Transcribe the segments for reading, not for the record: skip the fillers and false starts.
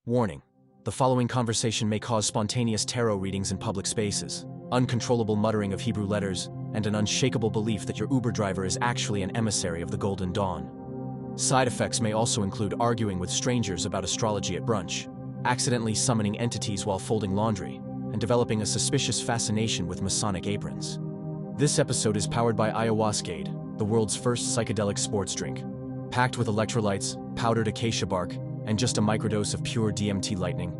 Warning: the following conversation may cause spontaneous tarot readings in public spaces, uncontrollable muttering of Hebrew letters, and an unshakable belief that your Uber driver is actually an emissary of the Golden Dawn. Side effects may also include arguing with strangers about astrology at brunch, accidentally summoning entities while folding laundry, and developing a suspicious fascination with Masonic aprons. This episode is powered by Ayahuascade, the world's first psychedelic sports drink. Packed with electrolytes, powdered acacia bark, and just a microdose of pure DMT lightning,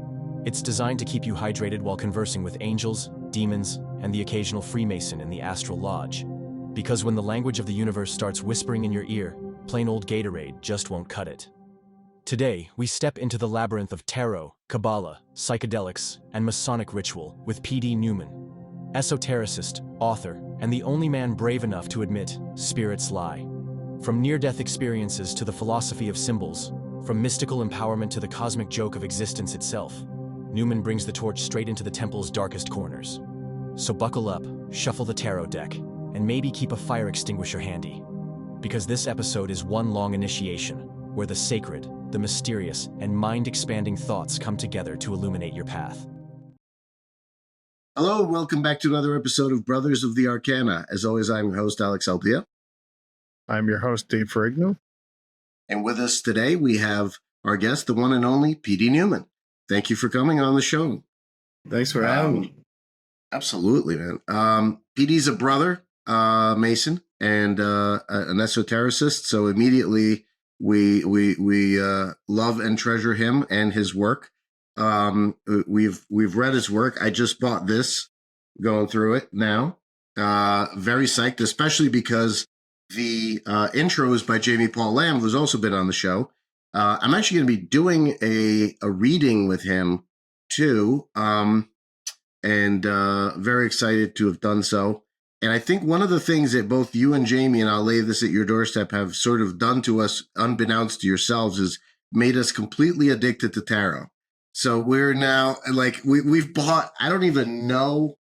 it's designed to keep you hydrated while conversing with angels, demons, and the occasional Freemason in the astral lodge. Because when the language of the universe starts whispering in your ear, plain old Gatorade just won't cut it. Today, we step into the labyrinth of tarot, Kabbalah, psychedelics, and Masonic ritual with P.D. Newman, esotericist, author, and the only man brave enough to admit spirits lie. From near-death experiences to the philosophy of symbols, from mystical empowerment to the cosmic joke of existence itself, Newman brings the torch straight into the temple's darkest corners. So buckle up, shuffle the tarot deck, and maybe keep a fire extinguisher handy. Because this episode is one long initiation, where the sacred, the mysterious, and mind-expanding thoughts come together to illuminate your path. Hello, welcome back to another episode of Brothers of the Arcana. As always, I'm your host, Aldea. I'm your host, Dave Ferrigno. And with us today, we have our guest, the one and only P.D. Newman. Thank you for coming on the show. Thanks for having me. Absolutely, man. P.D.'s a brother, Mason, and an esotericist. So immediately we love and treasure him and his work. We've read his work. I just bought this, going through it now. Very psyched, especially because the intro is by Jamie Paul Lamb, who's also been on the show. I'm actually going to be doing a reading with him too, and very excited to have done so. And I think one of the things that both you and Jamie, and I'll lay this at your doorstep, have sort of done to us, unbeknownst to yourselves, is made us completely addicted to tarot. So we're now like we've bought. I don't even know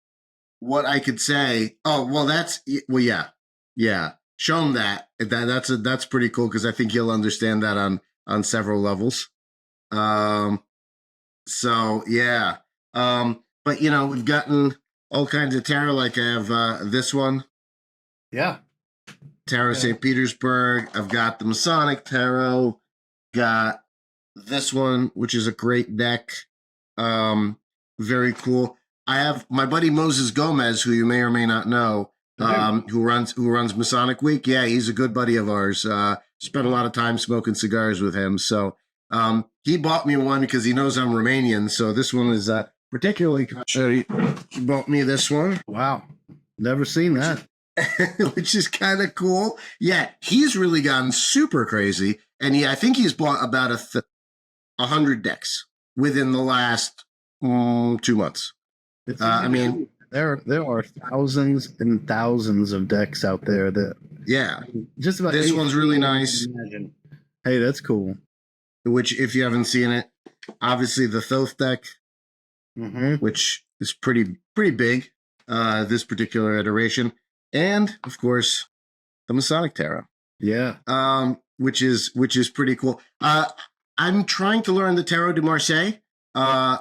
what I could say. Oh well, yeah. Show him that. That's pretty cool because I think he'll understand that on several levels. So yeah. But you know, we've gotten all kinds of tarot. Like I have this one. Yeah. Tarot St. Petersburg. I've got the Masonic tarot. Got this one, which is a great deck. Very cool. I have my buddy Moses Gomez, who you may or may not know. Who runs Masonic Week. Yeah, he's a good buddy of ours. Spent a lot of time smoking cigars with him. So he bought me one because he knows I'm Romanian. So this one is particularly he bought me this one. Wow. Never seen that. Which is kind of cool. Yeah, he's really gotten super crazy. And I think he's bought about 100 decks within the last 2 months. I mean... There are thousands and thousands of decks out there that just about this one's really nice. Hey, that's cool. Which, if you haven't seen it, obviously the Thoth deck, which is pretty big. This particular iteration, and of course the Masonic tarot. Yeah. Which is pretty cool. I'm trying to learn the Tarot de Marseille,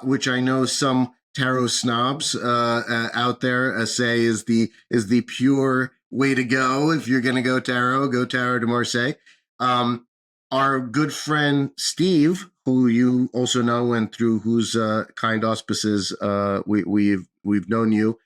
which I know some tarot snobs out there say is the pure way to go. If you're going to go Tarot de Marseille. Our good friend Steve, who you also know and through whose kind auspices we've known you,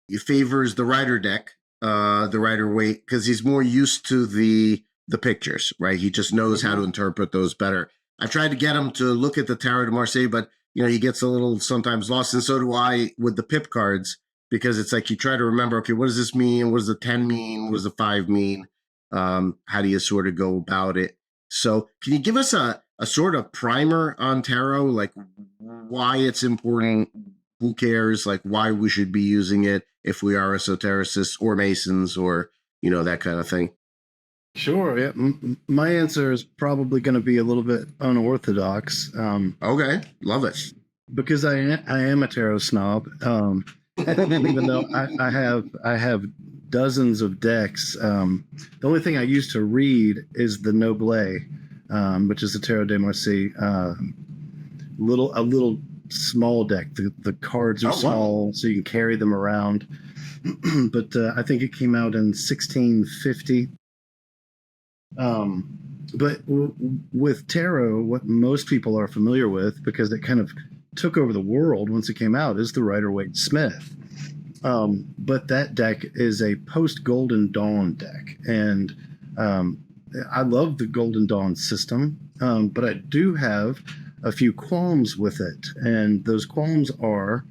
he favors the Rider deck, the Rider Waite, because he's more used to the pictures, right? He just knows how to interpret those better. I tried to get him to look at the Tarot de Marseille, but you know, he gets a little sometimes lost, and so do I with the pip cards, because it's like you try to remember, okay, what does this mean? What does the 10 mean? What does the 5 mean? How do you sort of go about it? So can you give us a sort of primer on tarot, like why it's important, who cares, like why we should be using it if we are esotericists or Masons or, you know, that kind of thing? Sure. Yeah. My answer is probably going to be a little bit unorthodox. Okay. Love it. Because I am a tarot snob. Even though I have dozens of decks. The only thing I used to read is the Noble. which is the Tarot de Marseille, a little small deck. The cards are small, so you can carry them around. But I think it came out in 1650. But with tarot, what most people are familiar with, because it kind of took over the world once it came out, is the Rider-Waite-Smith. But that deck is a post-Golden Dawn deck. And I love the Golden Dawn system, but I do have a few qualms with it. And those qualms are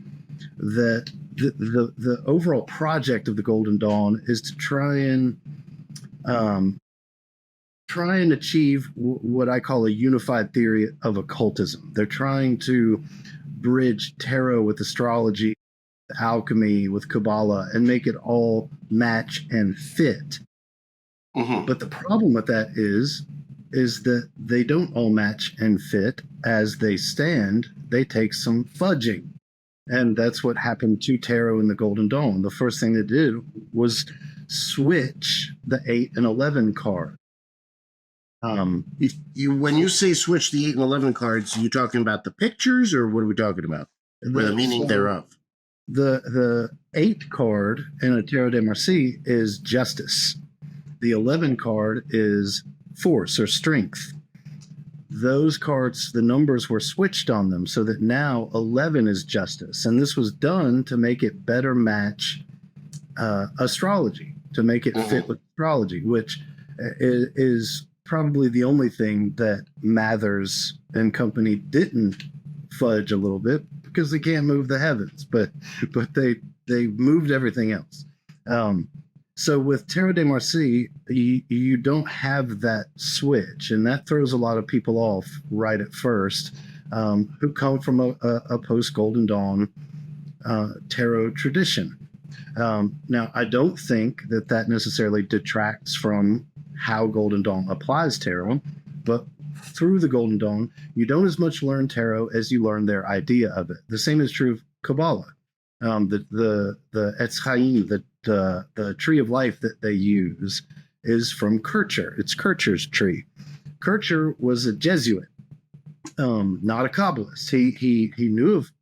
that the overall project of the Golden Dawn is to try and achieve what I call a unified theory of occultism. They're trying to bridge tarot with astrology, alchemy, with Kabbalah, and make it all match and fit. Mm-hmm. But the problem with that is that they don't all match and fit as they stand. They take some fudging. And that's what happened to tarot in the Golden Dawn. The first thing they did was switch the 8 and 11 card. When you say switch the 8 and 11 cards, are you talking about the pictures, or what are we talking about? Or the meaning thereof? The 8 card in a Tarot de Marseille is justice. The 11 card is force or strength. Those cards, the numbers were switched on them so that now 11 is justice. And this was done to make it better match astrology, to make it fit with astrology, which is probably the only thing that Mathers and company didn't fudge a little bit, because they can't move the heavens, but they moved everything else. So with Tarot de Marseille, you don't have that switch, and that throws a lot of people off right at first, who come from a post-Golden Dawn tarot tradition. Now, I don't think that necessarily detracts from how Golden Dawn applies tarot, but through the Golden Dawn, you don't as much learn tarot as you learn their idea of it. The same is true of Kabbalah. The Etz Chaim, the tree of life that they use, is from Kircher. It's Kircher's tree. Kircher was a Jesuit, not a Kabbalist. He knew of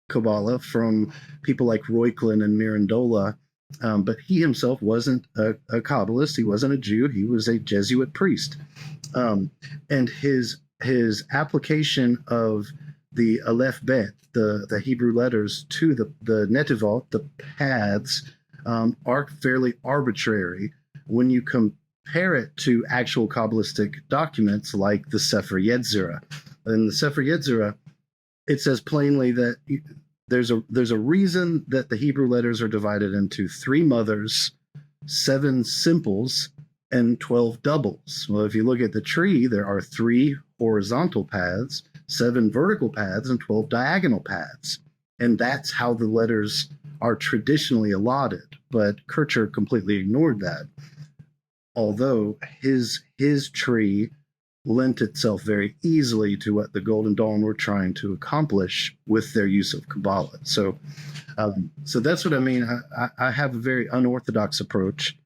Kabbalah from people like Reuchlin and Mirandola, but he himself wasn't a Kabbalist. He wasn't a Jew. He was a Jesuit priest. And his application of the Aleph Bet, the Hebrew letters, to the netivot, the paths, are fairly arbitrary when you compare it to actual Kabbalistic documents like the Sefer Yetzirah. In the Sefer Yetzirah, it says plainly that there's a reason that the Hebrew letters are divided into 3 mothers, 7 simples, and 12 doubles. Well, if you look at the tree, there are 3 horizontal paths, 7 vertical paths, and 12 diagonal paths. And that's how the letters are traditionally allotted. But Kircher completely ignored that. Although his tree lent itself very easily to what the Golden Dawn were trying to accomplish with their use of Kabbalah. So that's what I mean. I have a very unorthodox approach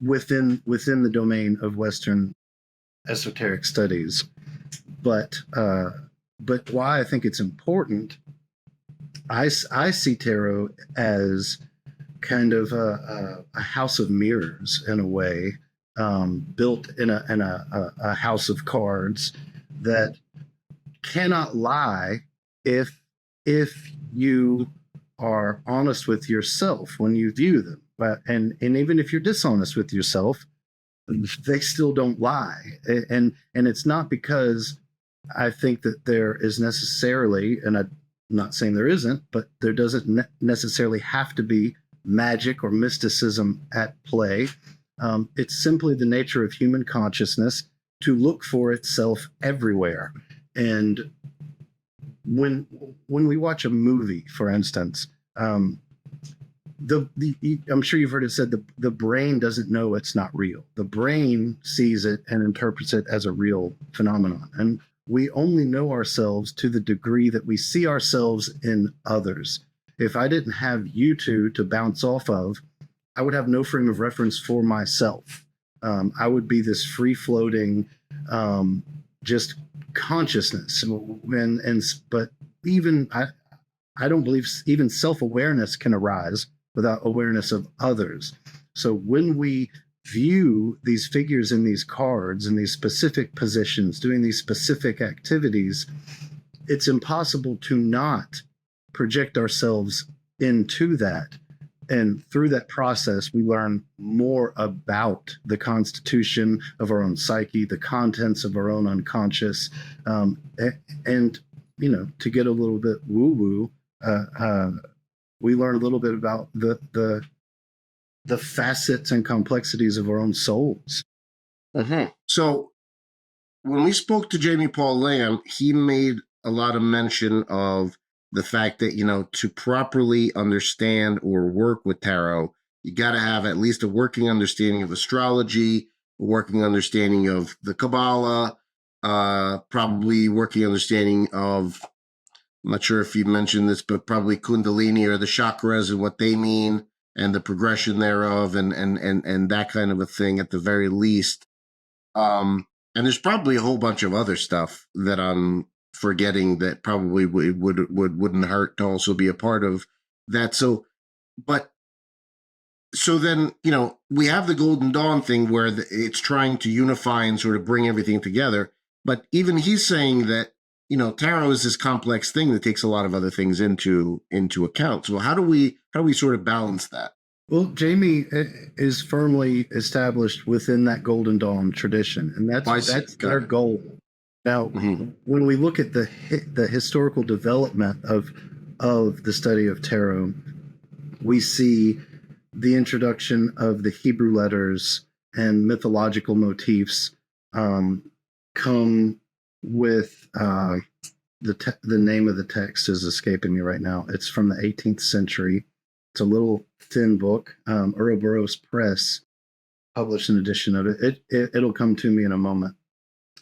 within the domain of Western esoteric studies. But why I think it's important, I see tarot as kind of a house of mirrors in a way, built in a house of cards that cannot lie if you are honest with yourself when you view them. And even if you're dishonest with yourself, they still don't lie. And it's not because I think that there is necessarily, and I'm not saying there isn't, but there doesn't necessarily have to be magic or mysticism at play. It's simply the nature of human consciousness to look for itself everywhere. And when we watch a movie, for instance, I'm sure you've heard it said the brain doesn't know it's not real. The brain sees it and interprets it as a real phenomenon. And we only know ourselves to the degree that we see ourselves in others. If I didn't have you two to bounce off of, I would have no frame of reference for myself. I would be this free floating, just consciousness. But even I don't believe even self-awareness can arise without awareness of others. So when we view these figures in these cards in these specific positions, doing these specific activities, it's impossible to not project ourselves into that. And through that process, we learn more about the constitution of our own psyche, the contents of our own unconscious. And, to get a little bit woo-woo, we learn a little bit about the facets and complexities of our own souls. Mm-hmm. So when we spoke to Jamie Paul Lamb, he made a lot of mention of the fact that, to properly understand or work with tarot, you got to have at least a working understanding of astrology, a working understanding of the Kabbalah, probably working understanding of, I'm not sure if you mentioned this, but probably Kundalini or the chakras and what they mean and the progression thereof and that kind of a thing at the very least. And there's probably a whole bunch of other stuff that I'm forgetting that probably wouldn't hurt to also be a part of that. So then, we have the Golden Dawn thing where it's trying to unify and sort of bring everything together. But even he's saying that, tarot is this complex thing that takes a lot of other things into account. So how do we sort of balance that? Well, Jamie is firmly established within that Golden Dawn tradition, and that's their goal. Now, when we look at the historical development of the study of tarot, we see the introduction of the Hebrew letters and mythological motifs come with the name of the text is escaping me right now. It's from the 18th century. It's a little thin book. Ouroboros Press published an edition of it. It'll come to me in a moment.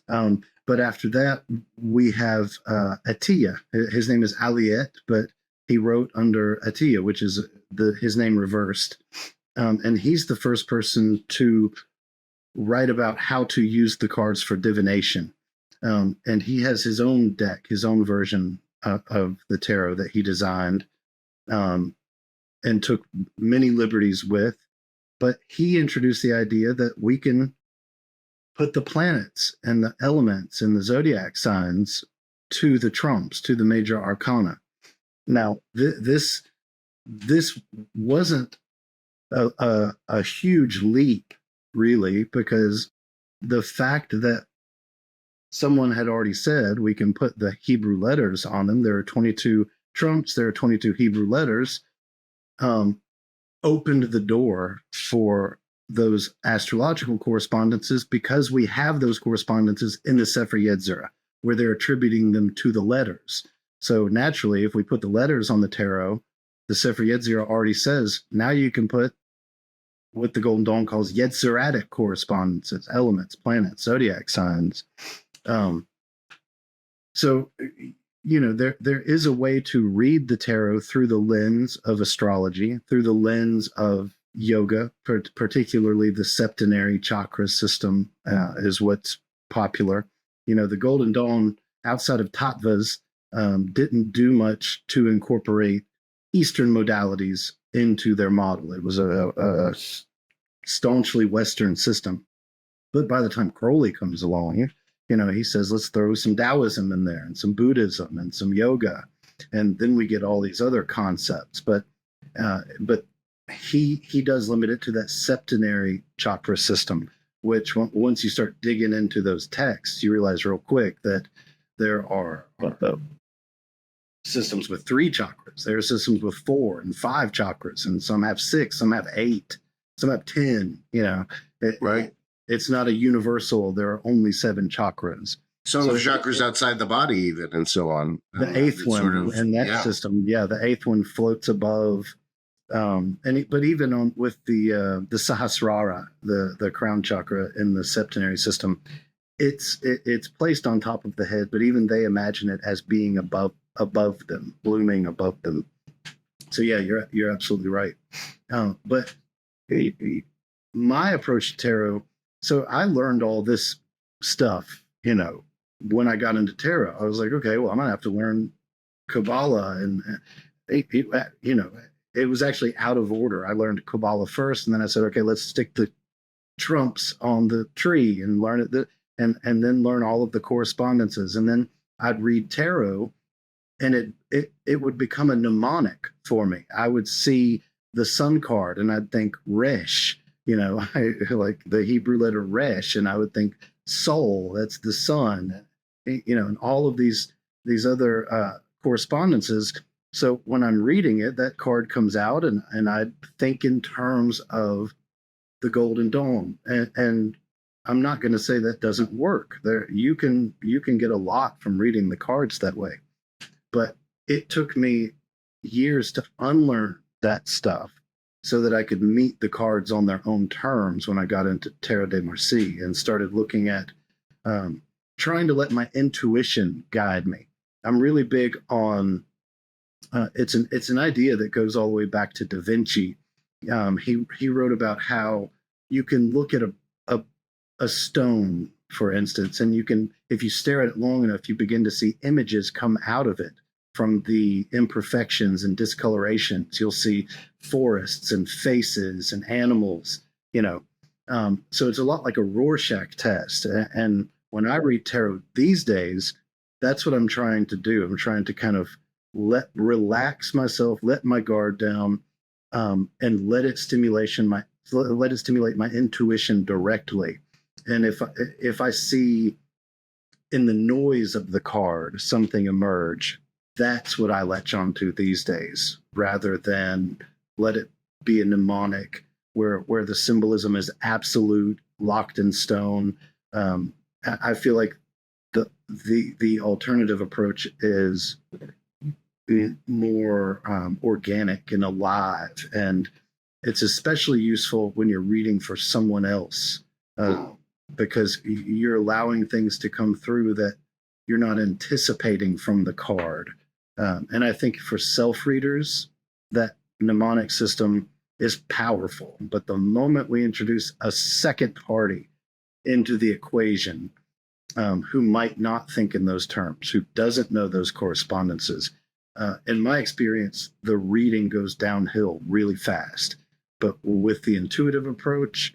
But after that, we have Atia. His name is Aliet, but he wrote under Atia, which is his name reversed. And he's the first person to write about how to use the cards for divination. And he has his own deck, his own version of the tarot that he designed and took many liberties with. But he introduced the idea that we can put the planets and the elements and the zodiac signs to the trumps, to the major arcana. Now, this wasn't a huge leap, really, because the fact that someone had already said we can put the Hebrew letters on them, there are 22 trumps, there are 22 Hebrew letters, opened the door for those astrological correspondences, because we have those correspondences in the Sefer Yetzirah, where they're attributing them to the letters. So naturally, if we put the letters on the tarot, the Sefer Yetzirah already says, now you can put what the Golden Dawn calls Yetziratic correspondences, elements, planets, zodiac signs. So, there is a way to read the tarot through the lens of astrology, through the lens of yoga, particularly the septenary chakra system is what's popular. The Golden Dawn, outside of tattvas, didn't do much to incorporate Eastern modalities into their model. It was a staunchly Western system. But by the time Crowley comes along, he says, let's throw some Taoism in there and some Buddhism and some yoga. And then we get all these other concepts. But he does limit it to that septenary chakra system, which once you start digging into those texts, you realize real quick that there are systems with 3 chakras. There are systems with 4 and 5 chakras, and some have 6, some have 8, some have 10. Right. It's not a universal. There are only 7 chakras. So chakras outside the body, even, and so on. The 8th one in that system, the 8th one floats above. But even with the Sahasrara, the crown chakra in the septenary system, it's placed on top of the head. But even they imagine it as being above them, blooming above them. So you're absolutely right. But my approach to tarot So I learned all this stuff, when I got into tarot. I was like, okay, well, I'm gonna have to learn Kabbalah, and it was actually out of order. I learned Kabbalah first, and then I said, okay, let's stick the trumps on the tree and learn it, and then learn all of the correspondences, and then I'd read tarot, and it would become a mnemonic for me. I would see the sun card, and I'd think Resh, I like the Hebrew letter Resh, and I would think Sol, that's the sun, and all of these other correspondences. So when I'm reading it, that card comes out, and I think in terms of the Golden Dawn, and I'm not going to say that doesn't work. There, you can get a lot from reading the cards that way, but it took me years to unlearn that stuff so that I could meet the cards on their own terms when I got into Tarot de Marseille and started looking at trying to let my intuition guide me. I'm really big on it's an idea that goes all the way back to Da Vinci. He wrote about how you can look at a stone, for instance, and you can, if you stare at it long enough, you begin to see images come out of it from the imperfections and discolorations. You'll see forests and faces and animals, so it's a lot like a Rorschach test. And when I read tarot these days, that's what I'm trying to do. I'm trying to kind of relax myself, let my guard down, and let it stimulate my intuition directly. And if I see in the noise of the card something emerge, that's what I latch onto these days, rather than let it be a mnemonic where the symbolism is absolute, locked in stone. I feel like the alternative approach is more organic and alive, and it's especially useful when you're reading for someone else, because you're allowing things to come through that you're not anticipating from the card. And I think for self-readers, that mnemonic system is powerful. But the moment we introduce a second party into the equation, who might not think in those terms, who doesn't know those correspondences, in my experience, the reading goes downhill really fast. But with the intuitive approach,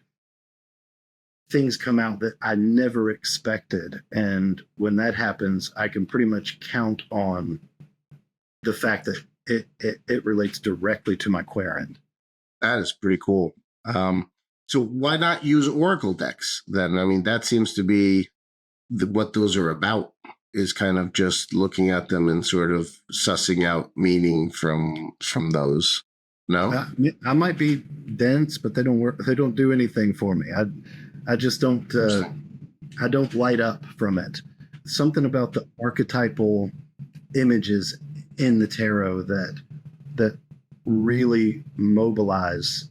things come out that I never expected. And when that happens, I can pretty much count on the fact that it relates directly to my querent. That is pretty cool. So why not use Oracle decks then? I mean, that seems to be what those are about, is kind of just looking at them and sort of sussing out meaning from those. No? I might be dense, but they don't work. They don't do anything for me. I just don't. I don't light up from it. Something about the archetypal images in the tarot that really mobilize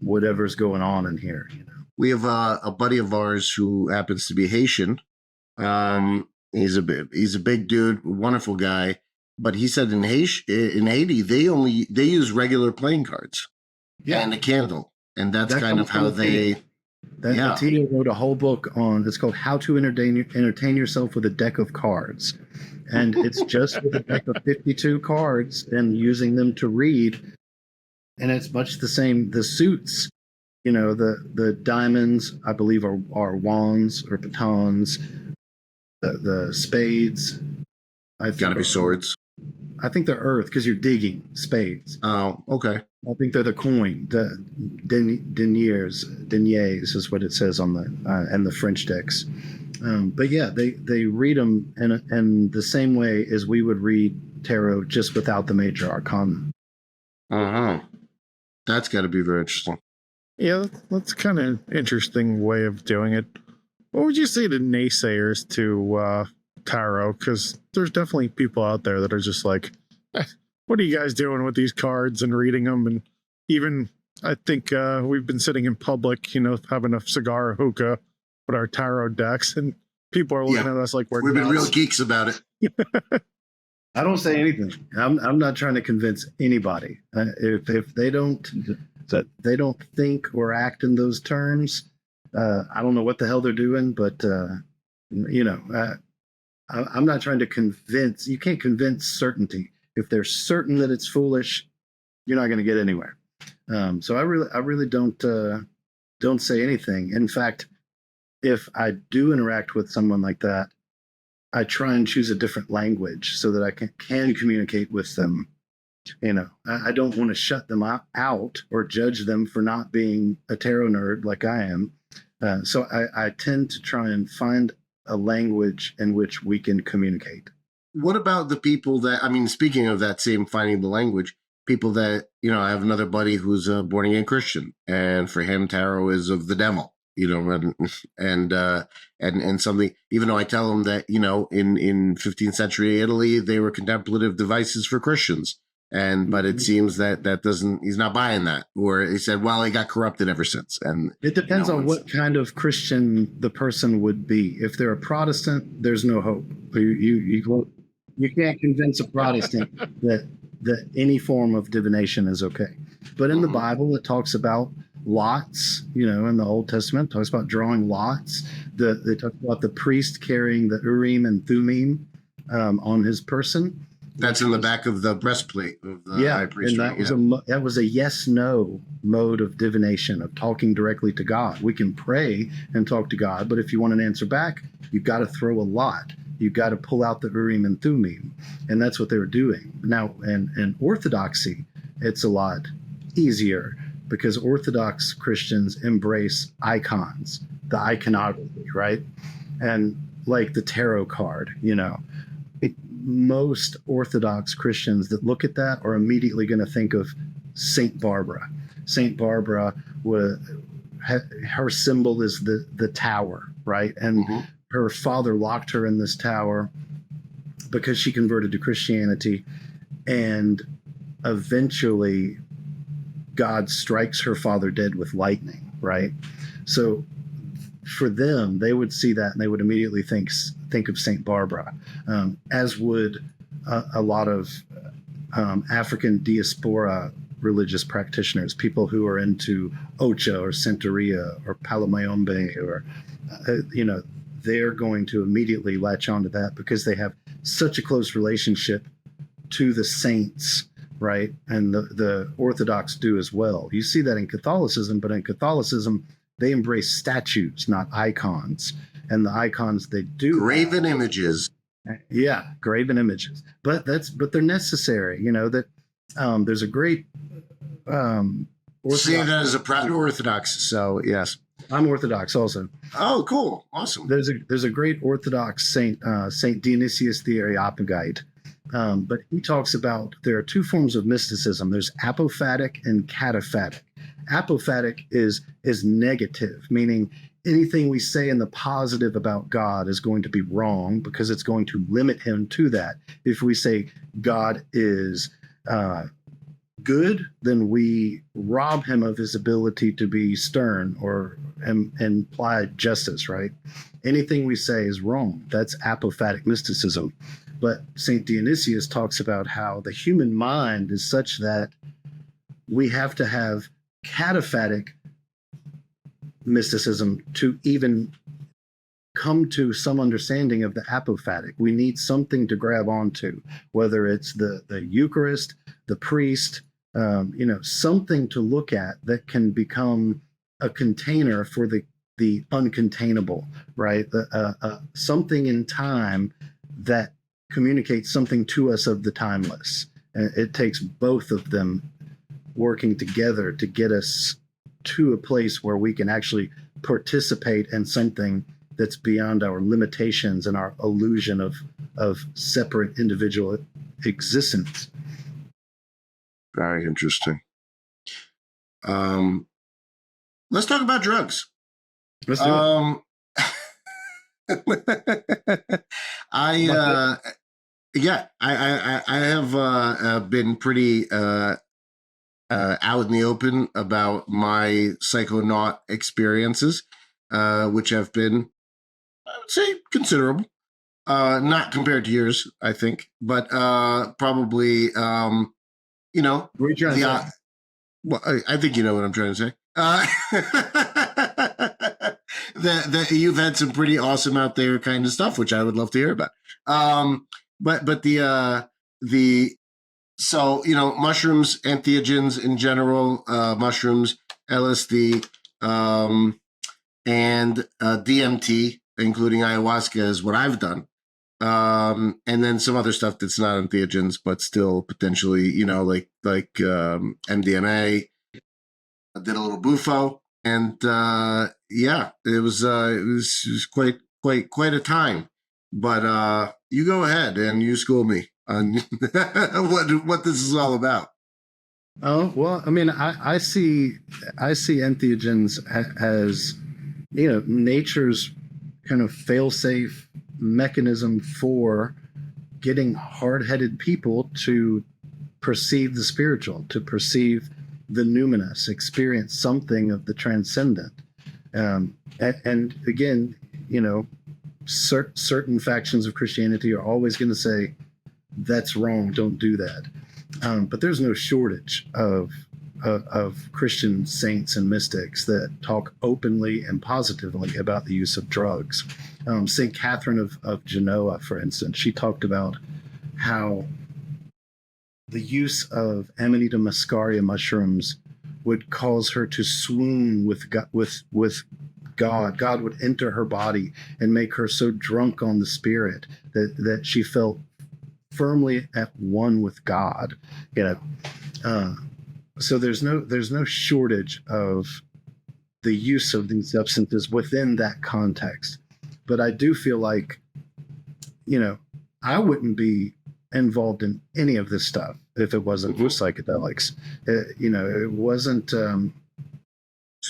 whatever's going on in here. We have a buddy of ours who happens to be Haitian. He's a big dude, wonderful guy. But he said in Haiti they use regular playing cards, and a candle, and that's kind of how they. Acacia wrote a whole book on. It's called "How to Entertain Yourself with a Deck of Cards," and it's just with a deck of 52 cards and using them to read. And it's much the same. The suits, the diamonds, I believe, are wands or batons. The spades, Got to be swords. I think they're earth because you're digging spades. Oh, okay. I think they're the coin. The deniers is what it says on the and the French decks. But yeah, they read them in the same way as we would read tarot, just without the major arcana. That's got to be very interesting. Yeah, that's kind of interesting way of doing it. What would you say to naysayers to tarot? Because there's definitely people out there that are just like, what are you guys doing with these cards and reading them? And even, I think we've been sitting in public, having a cigar or hookah with our tarot decks, and people are looking at us like we've been real geeks about it. I don't say anything. I'm not trying to convince anybody. If they don't think or act in those terms, I don't know what the hell they're doing, but I'm not trying to convince. You can't convince certainty. If they're certain that it's foolish, you're not going to get anywhere. So I really don't say anything. In fact, if I do interact with someone like that, I try and choose a different language so that I can communicate with them. I don't want to shut them out or judge them for not being a tarot nerd like I am. So I tend to try and find a language in which we can communicate. What about the people that, I mean, speaking of that same finding the language, people that, I have another buddy who's a born again Christian, and for him, tarot is of the devil, and something, even though I tell him that, in 15th century Italy, they were contemplative devices for Christians. But it seems that he's not buying that. Or he said, well, he got corrupted ever since. And it depends on what kind of Christian the person would be. If they're a Protestant, there's no hope. You can't convince a Protestant that any form of divination is okay. But in the Bible, it talks about lots, in the Old Testament, it talks about drawing lots. They talk about the priest carrying the Urim and Thummim on his person. That's in the back of the breastplate of the high priest. And that was a yes-no mode of divination, of talking directly to God. We can pray and talk to God, but if you want an answer back, you've got to throw a lot. You've got to pull out the Urim and Thummim, and that's what they were doing. Now, in Orthodoxy, it's a lot easier because Orthodox Christians embrace icons, the iconography, right? And like the tarot card, most Orthodox Christians that look at that are immediately going to think of Saint Barbara. Saint Barbara, her symbol is the tower, right? And her father locked her in this tower because she converted to Christianity, and eventually God strikes her father dead with lightning, right? So for them, they would see that and they would immediately think of Saint Barbara, as would a lot of African diaspora religious practitioners, people who are into Ocha or Santeria or Palomayombe, or they're going to immediately latch onto that because they have such a close relationship to the saints, right? And the Orthodox do as well. You see that in Catholicism, but in Catholicism, they embrace statues, not icons. And the icons they do graven images. Yeah, graven images. But they're necessary. There's a great See that as a proud Orthodox. So yes, I'm Orthodox also. Oh, cool, awesome. There's a great Orthodox saint, Saint Dionysius the Areopagite. But he talks about there are two forms of mysticism. There's apophatic and cataphatic. Apophatic is negative, meaning anything we say in the positive about God is going to be wrong because it's going to limit him to that. If we say God is good, then we rob him of his ability to be stern or imply justice, right? Anything we say is wrong. That's apophatic mysticism. But St. Dionysius talks about how the human mind is such that we have to have cataphatic mysticism to even come to some understanding of the apophatic. We need something to grab onto, whether it's the Eucharist, the priest, something to look at that can become a container for the uncontainable, right? Something in time that communicates something to us of the timeless. And it takes both of them working together to get us to a place where we can actually participate in something that's beyond our limitations and our illusion of separate individual existence. Very interesting. Let's talk about drugs. Let's do it. I have been pretty out in the open about my psychonaut experiences, which have been, I would say, considerable. Not compared to yours, I think, but probably, well, I think you know what I'm trying to say. that you've had some pretty awesome out there kind of stuff, which I would love to hear about. But the so mushrooms, entheogens in general, mushrooms, LSD, and DMT, including ayahuasca, is what I've done. And then some other stuff that's not entheogens, but still potentially, like MDMA. I did a little bufo, and it was quite a time. But you go ahead and you school me on what this is all about. Oh, well, I mean, I see entheogens as nature's kind of fail-safe mechanism for getting hard-headed people to perceive the spiritual, to perceive the numinous, experience something of the transcendent. And again, certain factions of Christianity are always going to say, that's wrong, don't do that. But there's no shortage of Christian saints and mystics that talk openly and positively about the use of drugs. St. Catherine of Genoa, for instance, she talked about how the use of Amanita muscaria mushrooms would cause her to swoon with God. God would enter her body and make her so drunk on the spirit that she felt firmly at one with God. So there's no shortage of the use of these substances within that context. But I do feel like, I wouldn't be involved in any of this stuff if it wasn't for psychedelics. It wasn't. So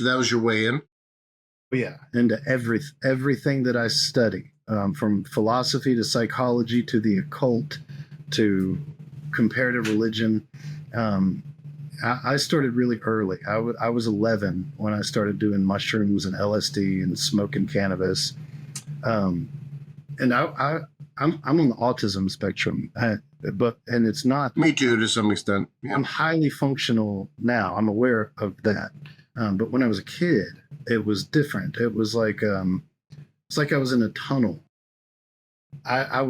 that was your way in? Yeah, into everything that I study, from philosophy to psychology to the occult to comparative religion. I started really early. I was 11 when I started doing mushrooms and LSD and smoking cannabis. And I'm on the autism spectrum, and it's not. Me too, to some extent. Yeah. I'm highly functional now. I'm aware of that. But when I was a kid, it was different. It was like it's like I was in a tunnel. I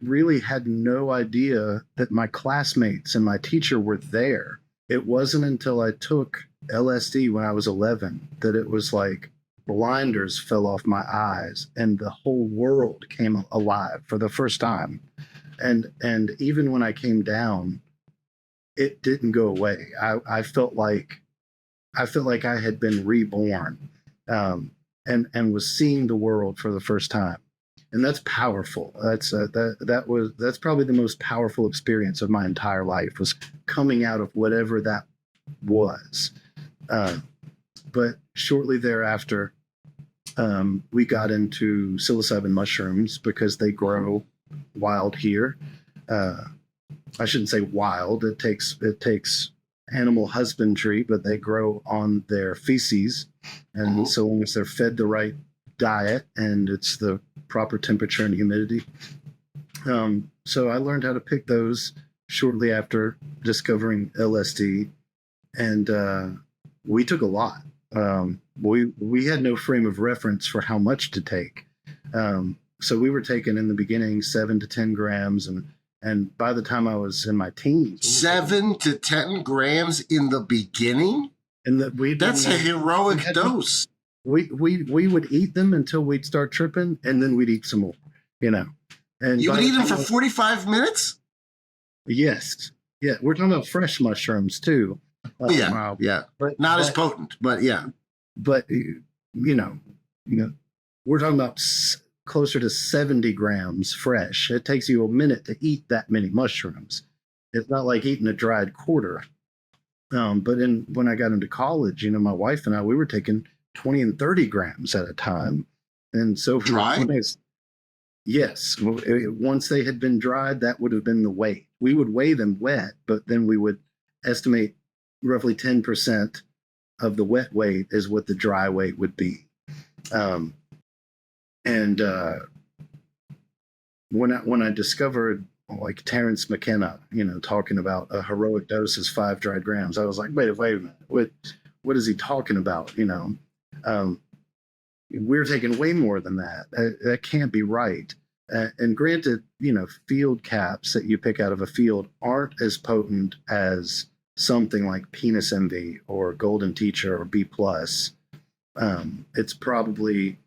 really had no idea that my classmates and my teacher were there. It wasn't until I took LSD when I was 11 that it was like blinders fell off my eyes and the whole world came alive for the first time. And even when I came down, it didn't go away. I felt like I had been reborn, and was seeing the world for the first time. And that's powerful. That's probably the most powerful experience of my entire life, was coming out of whatever that was. But shortly thereafter, we got into psilocybin mushrooms because they grow wild here. I shouldn't say wild. It takes animal husbandry, but they grow on their feces, and so long as they're fed the right diet and it's the proper temperature and humidity. So I learned how to pick those shortly after discovering LSD, and we took a lot. We had no frame of reference for how much to take. So we were taking in the beginning 7 to 10 grams, and by the time I was in my teens, 7 to 10 grams in the beginning. And that's a heroic dose. We would eat them until we'd start tripping, and then we'd eat some more. And you would eat them for 45 minutes. Yes, yeah. We're talking about fresh mushrooms too. Yeah. But not as potent, but yeah. But we're talking about closer to 70 grams fresh. It takes you a minute to eat that many mushrooms. It's not like eating a dried quarter. But when I got into college, my wife and I, we were taking 20 and 30 grams at a time. And so dry? Yes. Once they had been dried, that would have been the weight. We would weigh them wet, but then we would estimate roughly 10% of the wet weight is what the dry weight would be. When I discovered like Terence McKenna, talking about a heroic dose is 5 dried grams, I was like, wait a minute, what is he talking about? we're taking way more than that. That can't be right. And granted, field caps that you pick out of a field aren't as potent as something like penis envy or golden teacher or B plus. It's probably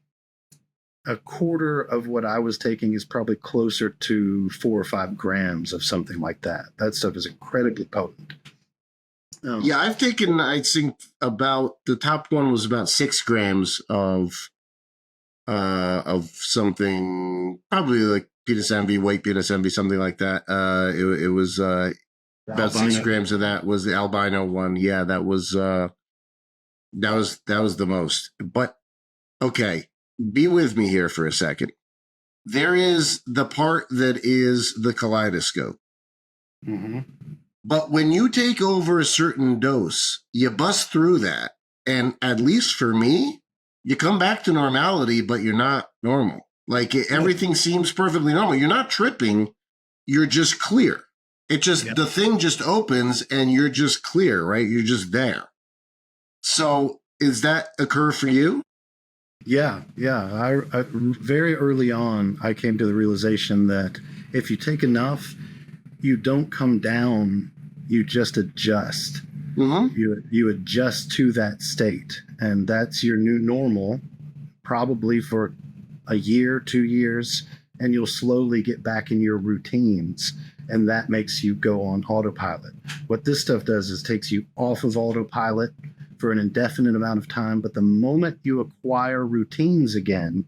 a quarter of what I was taking is probably closer to 4 or 5 grams of something like that. That stuff is incredibly potent. Yeah, I've taken, I think, about the top one was about 6 grams of something, probably like penis envy, white penis envy, something like that. It was about 6 grams of that was the albino one. Yeah, that was the most. But okay, be with me here for a second. There is the part that is the kaleidoscope. Mm-hmm. But when you take over a certain dose, you bust through that. And at least for me, you come back to normality, but you're not normal. Like everything seems perfectly normal. You're not tripping. You're just clear. It just, the thing just opens and you're just clear, right? You're just there. So is that occur for you? Yeah. I very early on, I came to the realization that if you take enough, you don't come down, you just adjust. Mm-hmm. You adjust to that state, and that's your new normal, probably for a year, 2 years, and you'll slowly get back in your routines, and that makes you go on autopilot. What this stuff does is takes you off of autopilot for an indefinite amount of time, but the moment you acquire routines again,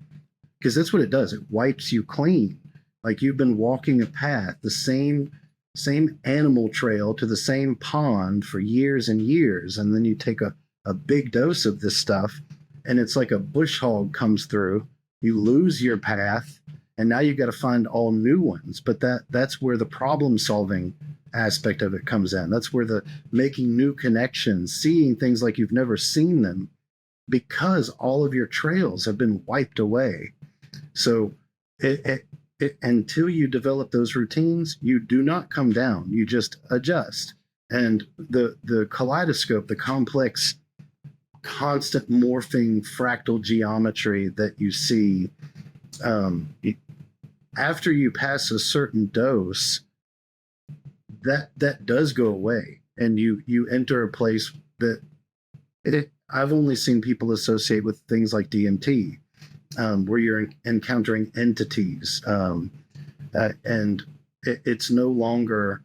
because that's what it does, it wipes you clean. Like you've been walking a path, the same animal trail to the same pond for years and years, and then you take a big dose of this stuff, and it's like a bush hog comes through, you lose your path, and now you've got to find all new ones. But that's where the problem solving aspect of it comes in. That's where the making new connections, seeing things like you've never seen them, because all of your trails have been wiped away. So until you develop those routines, you do not come down, you just adjust. And the kaleidoscope, the complex, constant morphing fractal geometry that you see, after you pass a certain dose, that does go away, and you enter a place that I've only seen people associate with things like DMT, where you're encountering entities, and it's no longer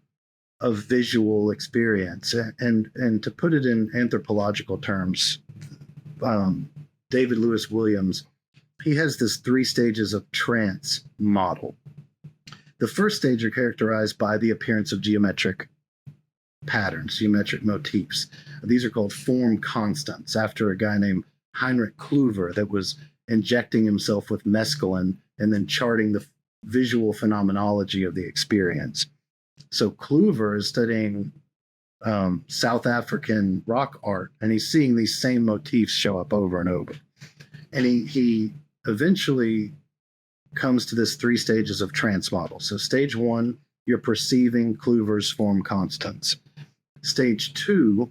a visual experience. And to put it in anthropological terms, David Lewis Williams, he has this 3 stages of trance model. The first stage are characterized by the appearance of geometric patterns, geometric motifs. These are called form constants, after a guy named Heinrich Kluver that was injecting himself with mescaline and then charting the visual phenomenology of the experience. So Kluver is studying South African rock art, and he's seeing these same motifs show up over and over. And he eventually comes to this 3 stages of trance model. So stage 1, you're perceiving Kluver's form constants. Stage 2,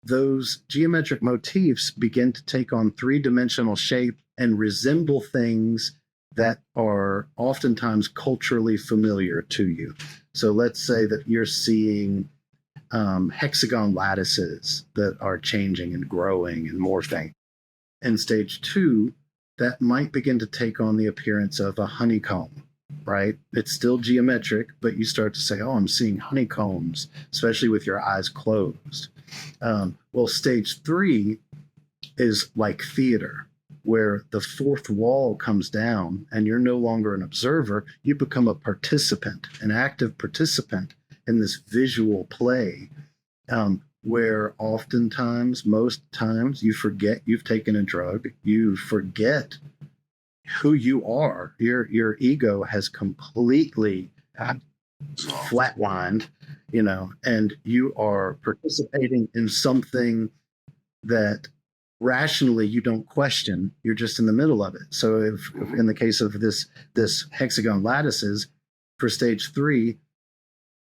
those geometric motifs begin to take on 3-dimensional shape and resemble things that are oftentimes culturally familiar to you. So let's say that you're seeing hexagon lattices that are changing and growing and morphing. In stage 2, that might begin to take on the appearance of a honeycomb, right? It's still geometric, but you start to say, oh, I'm seeing honeycombs, especially with your eyes closed. Well, stage 3 is like theater, where the 4th wall comes down and you're no longer an observer. You become a participant, an active participant in this visual play, where oftentimes, most times, you forget you've taken a drug. You forget who you are. Your ego has completely flatlined, and you are participating in something that rationally you don't question. You're just in the middle of it. So if in the case of this hexagon lattices, for stage 3,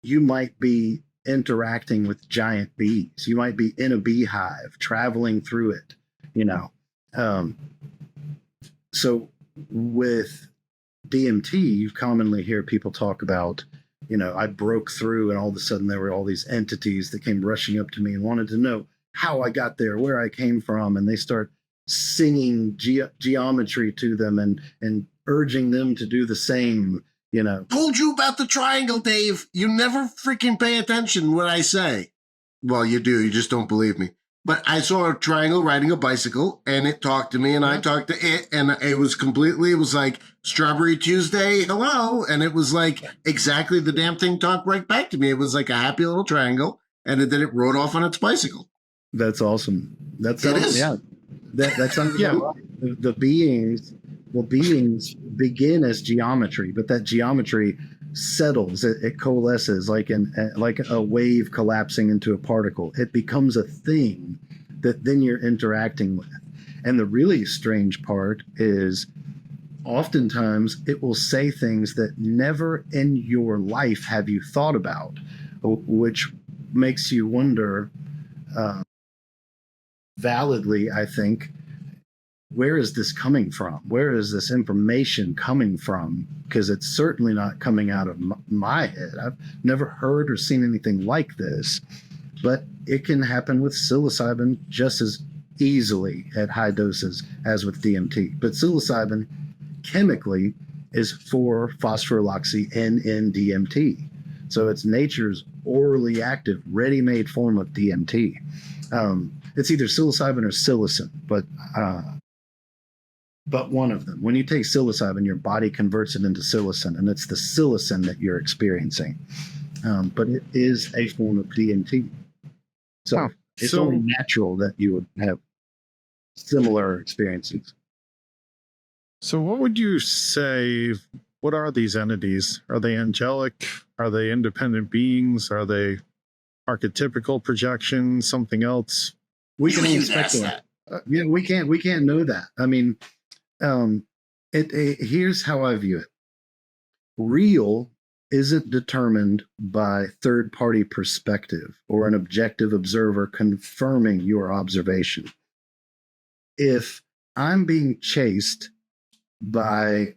you might be interacting with giant bees. You might be in a beehive, traveling through it, So with DMT, you commonly hear people talk about, I broke through and all of a sudden there were all these entities that came rushing up to me and wanted to know how I got there, where I came from. And they start singing geometry to them and urging them to do the same, Told you about the triangle, Dave. You never freaking pay attention when I say. Well, you do. You just don't believe me. But I saw a triangle riding a bicycle, and it talked to me, and I talked to it, and it was like Strawberry Tuesday, hello, and it was like exactly the damn thing talked right back to me. It was like a happy little triangle, and then it rode off on its bicycle. That's awesome. It is. Yeah. That's Yeah. The beings begin as geometry, but that geometry settles. It coalesces like a wave collapsing into a particle. It becomes a thing that then you're interacting with. And the really strange part is oftentimes it will say things that never in your life have you thought about, which makes you wonder, validly, I think, where is this coming from? Where is this information coming from? Because it's certainly not coming out of my head. I've never heard or seen anything like this, but it can happen with psilocybin just as easily at high doses as with DMT. But psilocybin chemically is 4-phosphoryloxy-N,N-DMT. So it's nature's orally active, ready-made form of DMT. It's either psilocybin or psilocin, but one of them. When you take psilocybin, your body converts it into psilocin, and it's the psilocin that you're experiencing. But it is a form of DMT. So it's only natural that you would have similar experiences. So what would you say, what are these entities? Are they angelic? Are they independent beings? Are they archetypical projections, something else? We can only speculate. We can't know that. I mean, here's how I view it. Real isn't determined by third-party perspective or an objective observer confirming your observation. If I'm being chased by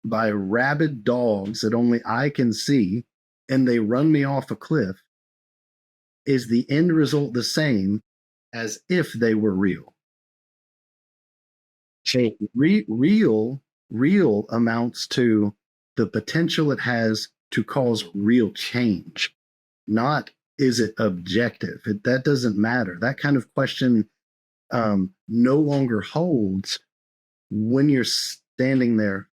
rabid dogs that only I can see, and they run me off a cliff, is the end result the same as if they were real? So real amounts to the potential it has to cause real change, not is it objective. That doesn't matter. That kind of question no longer holds when you're standing there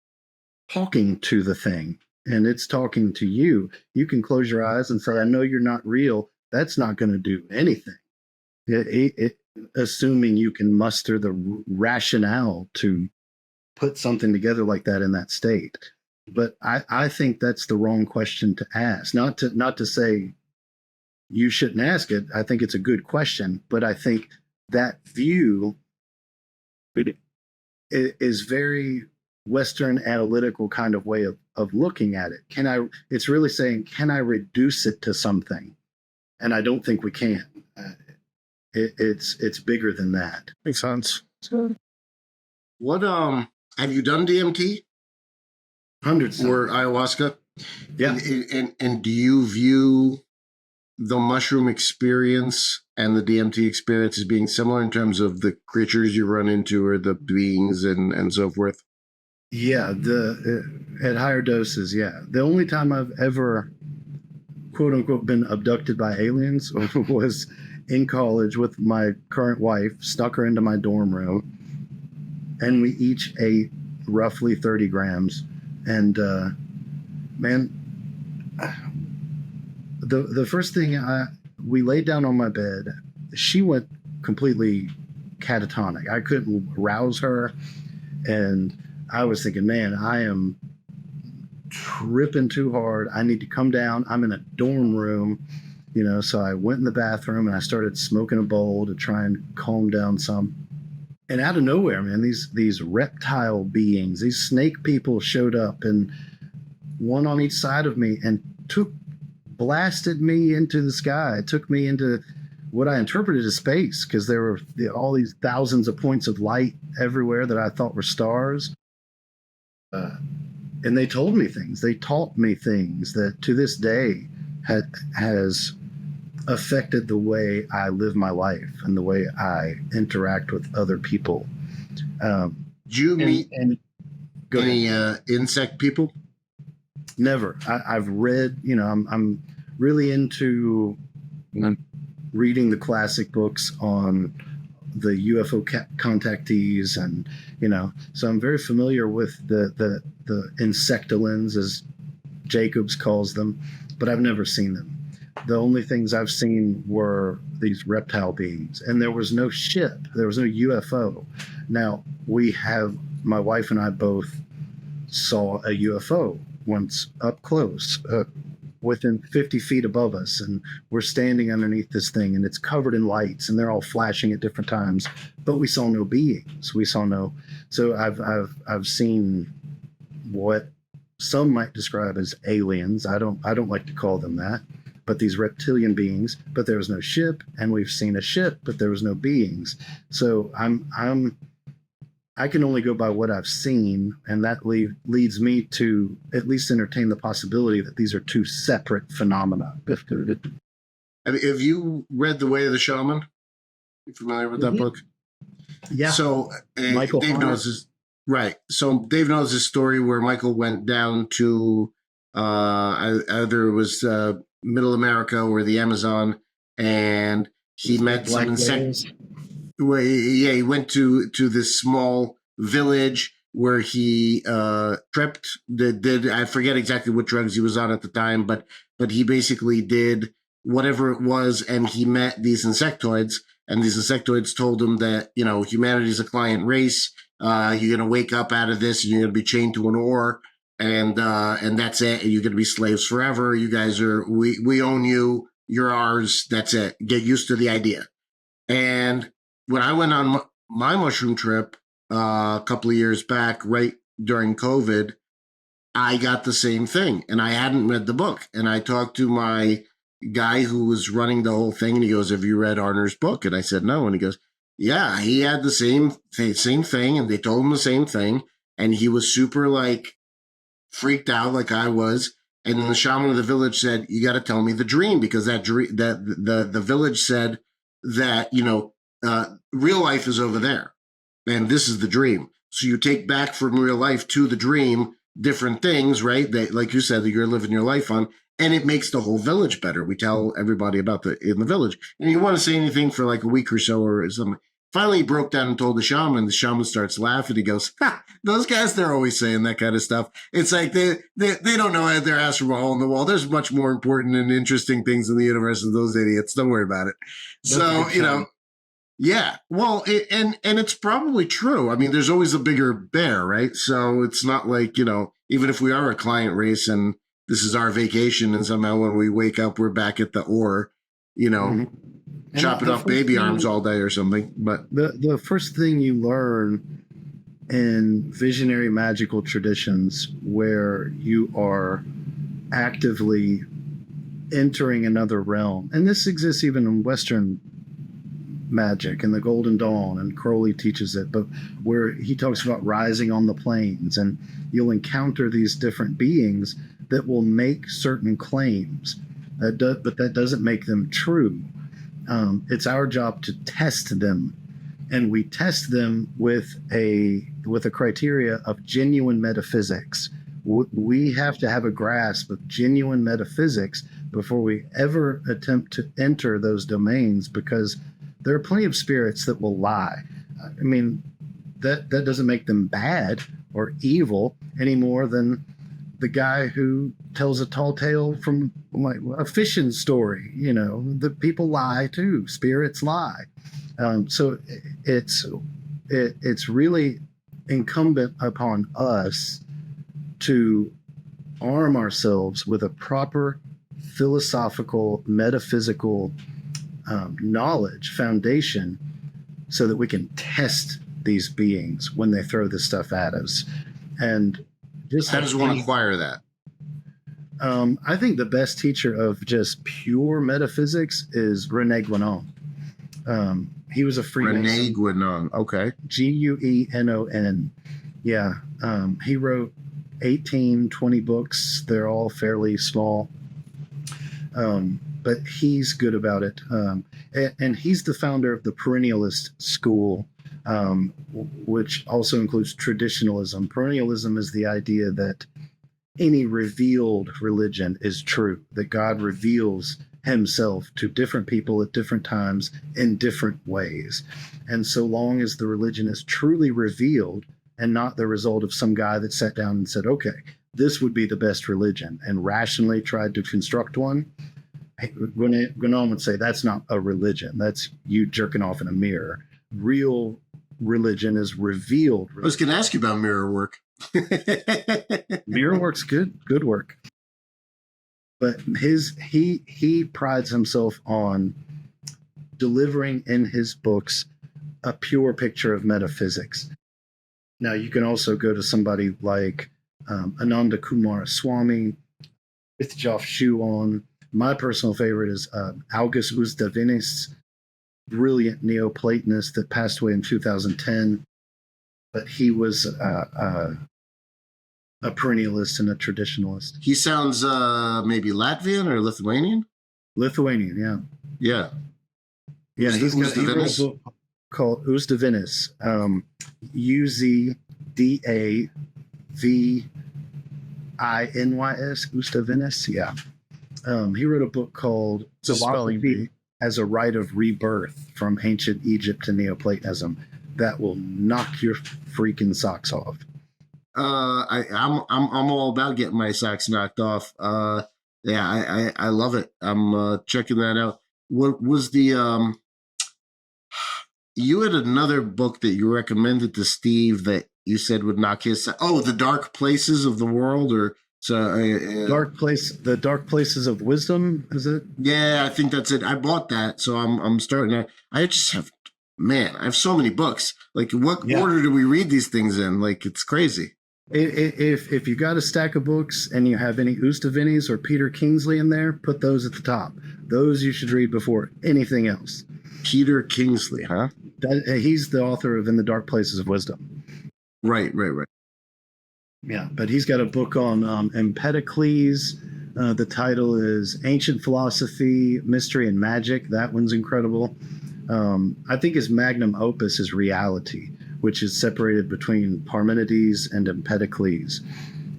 talking to the thing and it's talking to you. You can close your eyes and say, I know you're not real. That's not going to do anything. Assuming you can muster the rationale to put something together like that in that state. But I think that's the wrong question to ask. Not to say you shouldn't ask it. I think it's a good question, but I think that view is very Western analytical kind of way of looking at it. It's really saying, can I reduce it to something? And I don't think we can. It's bigger than that. Makes sense. What have you done DMT? Hundreds or ayahuasca? Yeah. And do you view the mushroom experience and the DMT experience as being similar in terms of the creatures you run into or the beings and so forth? Yeah, at higher doses, yeah. The only time I've ever, quote unquote, been abducted by aliens was in college with my current wife. Snuck her into my dorm room, and we each ate roughly 30 grams. And man, the first thing we laid down on my bed, she went completely catatonic. I couldn't rouse her, and I was thinking, man, I am tripping too hard. I need to come down. I'm in a dorm room, so I went in the bathroom and I started smoking a bowl to try and calm down some. And out of nowhere, man, these reptile beings, these snake people showed up, and one on each side of me, and blasted me into the sky. It took me into what I interpreted as space, because there were all these thousands of points of light everywhere that I thought were stars. And they told me things. They taught me things that to this day has affected the way I live my life and the way I interact with other people. Do you meet any insect people? Never. I've read, I'm really into reading the classic books on the UFO contactees, and so I'm very familiar with the insectolins, as Jacobs calls them, but I've never seen them. The only things I've seen were these reptile beings, and there was no ship, there was no UFO. Now, my wife and I both saw a UFO once up close, within 50 feet above us, and we're standing underneath this thing, and it's covered in lights, and they're all flashing at different times, but we saw no beings. So I've seen what some might describe as aliens. I don't like to call them that, but these reptilian beings. But there was no ship, and we've seen a ship, but there was no beings. So I can only go by what I've seen, and that leads me to at least entertain the possibility that these are two separate phenomena. Have you read The Way of the Shaman? You familiar with that book? Yeah. So Michael Dave knows his, right. So Dave knows his story where Michael went down to either it was Middle America or the Amazon, and he met some insects. Well, yeah, he went to this small village where he tripped. Did I forget exactly what drugs he was on at the time, but he basically did whatever it was, and he met these insectoids, and these insectoids told him that humanity is a client race. You're gonna wake up out of this, and you're gonna be chained to an oar, and that's it. And you're gonna be slaves forever. You guys we own you. You're ours. That's it. Get used to the idea. And when I went on my mushroom trip a couple of years back, right during COVID, I got the same thing, and I hadn't read the book. And I talked to my guy who was running the whole thing, and he goes, "Have you read Arner's book?" And I said, "No." And he goes, "Yeah, he had the same thing, and they told him the same thing, and he was super freaked out like I was." And then the shaman of the village said, "You got to tell me the dream, because that the village said that real life is over there, and this is the dream. So you take back from real life to the dream different things, right? That, like you said, that you're living your life on, and it makes the whole village better. We tell everybody about in the village, and you want to say anything for like a week or so or something." Finally, he broke down and told the shaman. The shaman starts laughing. He goes, "Ha, those guys, they're always saying that kind of stuff. It's like they don't know their ass from a hole in the wall. There's much more important and interesting things in the universe than those idiots. Don't worry about it." So, yeah, well, and it's probably true. I mean, there's always a bigger bear, right? So it's not like, even if we are a client race and this is our vacation, and somehow when we wake up, we're back at the oar, chopping off baby arms all day or something. But the first thing you learn in visionary magical traditions, where you are actively entering another realm, and this exists even in Western magic and the Golden Dawn, and Crowley teaches it, but where he talks about rising on the plains, and you'll encounter these different beings that will make certain claims, but that doesn't make them true. It's our job to test them, and we test them with a criteria of genuine metaphysics. We have to have a grasp of genuine metaphysics before we ever attempt to enter those domains, because there are plenty of spirits that will lie. I mean, that doesn't make them bad or evil any more than the guy who tells a tall tale from like a fishing story. The people lie too. Spirits lie. So it's really incumbent upon us to arm ourselves with a proper philosophical, metaphysical knowledge foundation, so that we can test these beings when they throw this stuff at us. And just how does one acquire that? I think the best teacher of just pure metaphysics is René Guénon. He was a Freemason. Rene Guénon. Okay. Guenon. Yeah. He wrote 18, 20 books. They're all fairly small. But he's good about it. And he's the founder of the perennialist school, which also includes traditionalism. Perennialism is the idea that any revealed religion is true, that God reveals himself to different people at different times in different ways. And so long as the religion is truly revealed and not the result of some guy that sat down and said, okay, this would be the best religion, and rationally tried to construct one, Guénon would say that's not a religion. That's you jerking off in a mirror. Real religion is revealed. I was going to ask you about mirror work. Mirror work's good work. But he prides himself on delivering in his books a pure picture of metaphysics. Now, you can also go to somebody like Ananda Kumara Swami, Fritjof Schuon. My personal favorite is August Ustavinis, brilliant Neoplatonist that passed away in 2010. But he was a perennialist and a traditionalist. He sounds maybe Latvian or Lithuanian? Lithuanian, yeah. Yeah. Yeah, he wrote a book called Ustavinis, Uzdavinis, Ustavinis, yeah. He wrote a book called Philosophy as a Rite of Rebirth from Ancient Egypt to Neoplatonism that will knock your freaking socks off. I'm all about getting my socks knocked off. Yeah, I love it. I'm checking that out. What was the you had another book that you recommended to Steve that you said would knock his The Dark Places of the World, or the Dark Places of Wisdom, is it? Yeah, I think that's it. I bought that, so I'm starting to. I just have, man, I have so many books. Like, what order do we read these things in? Like, it's crazy. If you got a stack of books and you have any Ustavinis or Peter Kingsley in there, put those at the top. Those you should read before anything else. Peter Kingsley, huh? He's the author of In the Dark Places of Wisdom. Right. Yeah, but he's got a book on Empedocles. The title is Ancient Philosophy, Mystery, and Magic. That one's incredible. I think his magnum opus is Reality, which is separated between Parmenides and Empedocles.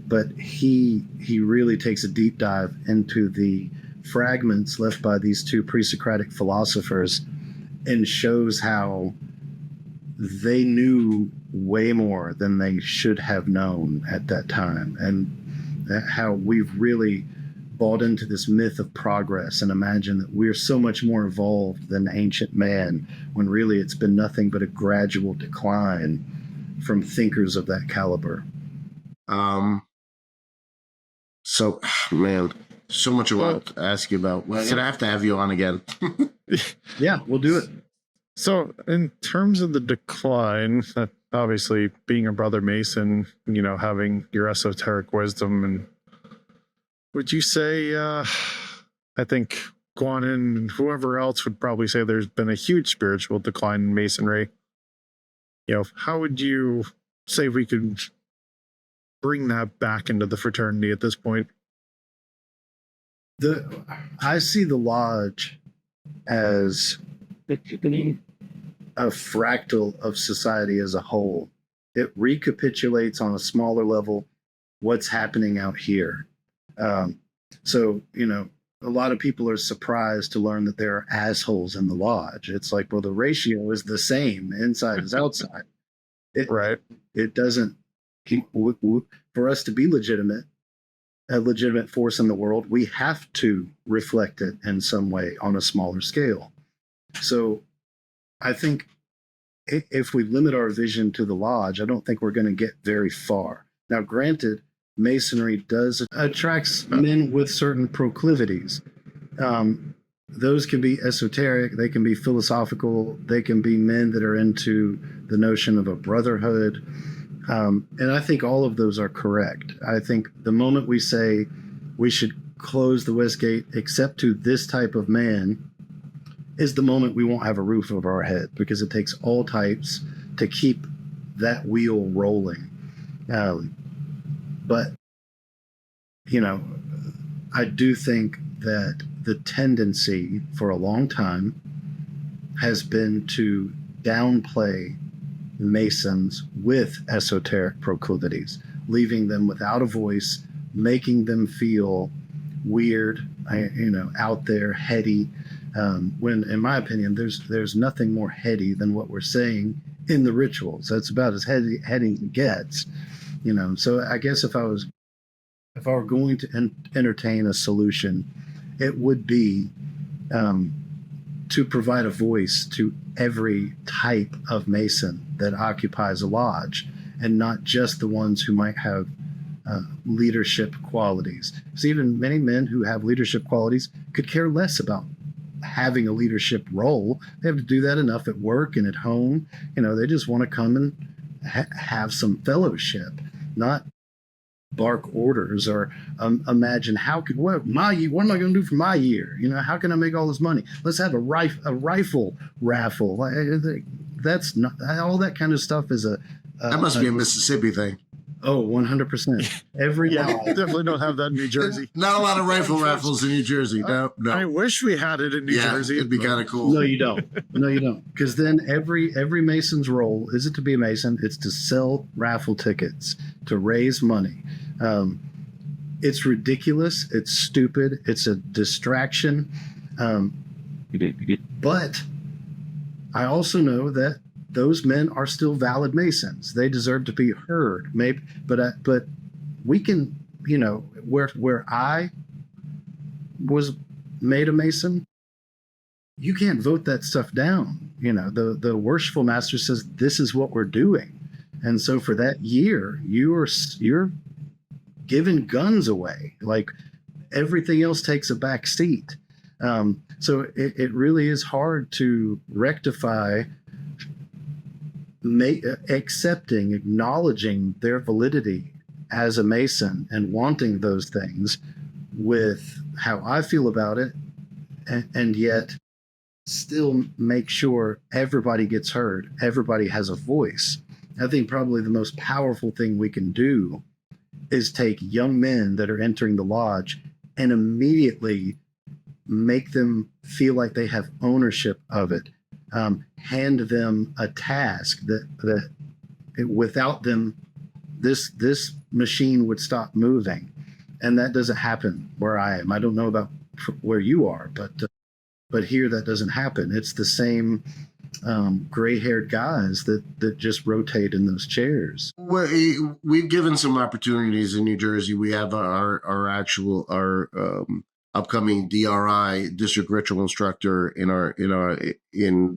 But he really takes a deep dive into the fragments left by these two pre-Socratic philosophers and shows how they knew way more than they should have known at that time, and how we've really bought into this myth of progress and imagine that we're so much more evolved than ancient man, when really it's been nothing but a gradual decline from thinkers of that caliber. So, man, so much I want to ask you about. Well, I have to have you on again. Yeah, we'll do it. So, in terms of the decline, that obviously being a brother Mason, having your esoteric wisdom, and would you say, I think Guanin and whoever else would probably say there's been a huge spiritual decline in Masonry. How would you say we could bring that back into the fraternity at this point? I see the lodge as a fractal of society as a whole. It recapitulates on a smaller level what's happening out here. So, a lot of people are surprised to learn that there are assholes in the lodge. It's like, well, the ratio is the same inside as outside. It doesn't keep, for us to be a legitimate force in the world, we have to reflect it in some way on a smaller scale. So I think if we limit our vision to the lodge, I don't think we're going to get very far. Now, granted, Masonry attracts men with certain proclivities. Those can be esoteric, they can be philosophical, they can be men that are into the notion of a brotherhood. And I think all of those are correct. I think the moment we say we should close the West Gate except to this type of man is the moment we won't have a roof over our head, because it takes all types to keep that wheel rolling. But, you know, I do think that the tendency for a long time has been to downplay Masons with esoteric proclivities, leaving them without a voice, making them feel weird, out there, heady. When, in my opinion, there's nothing more heady than what we're saying in the rituals. That's about as heady as it gets, So I guess if I were going to entertain a solution, it would be to provide a voice to every type of Mason that occupies a lodge, and not just the ones who might have leadership qualities. Because even many men who have leadership qualities could care less about having a leadership role. They have to do that enough at work and at home. They just want to come and have some fellowship, not bark orders or imagine what am I going to do for my year? How can I make all this money? Let's have a rifle raffle. That's not, all that kind of stuff is that must be a Mississippi thing. Oh, 100%. Definitely don't have that in New Jersey. Not a lot of rifle raffles in New Jersey. No. I wish we had it in New Jersey. It'd be kind of cool. No, you don't. Because then every Mason's role isn't to be a Mason. It's to sell raffle tickets, to raise money. It's ridiculous. It's stupid. It's a distraction. But I also know that those men are still valid Masons. They deserve to be heard. Maybe, but we can, where I was made a Mason, you can't vote that stuff down. The worshipful master says this is what we're doing, and so for that year, you're giving guns away. Like everything else takes a back seat. So it really is hard to rectify. Accepting, acknowledging their validity as a Mason and wanting those things with how I feel about it, and yet still make sure everybody gets heard, everybody has a voice. I think probably the most powerful thing we can do is take young men that are entering the lodge and immediately make them feel like they have ownership of it. Hand them a task that without them, this machine would stop moving, and that doesn't happen where I am. I don't know about where you are, but here that doesn't happen. It's the same gray-haired guys that just rotate in those chairs. Well, we've given some opportunities in New Jersey. We have our upcoming DRI, district ritual instructor in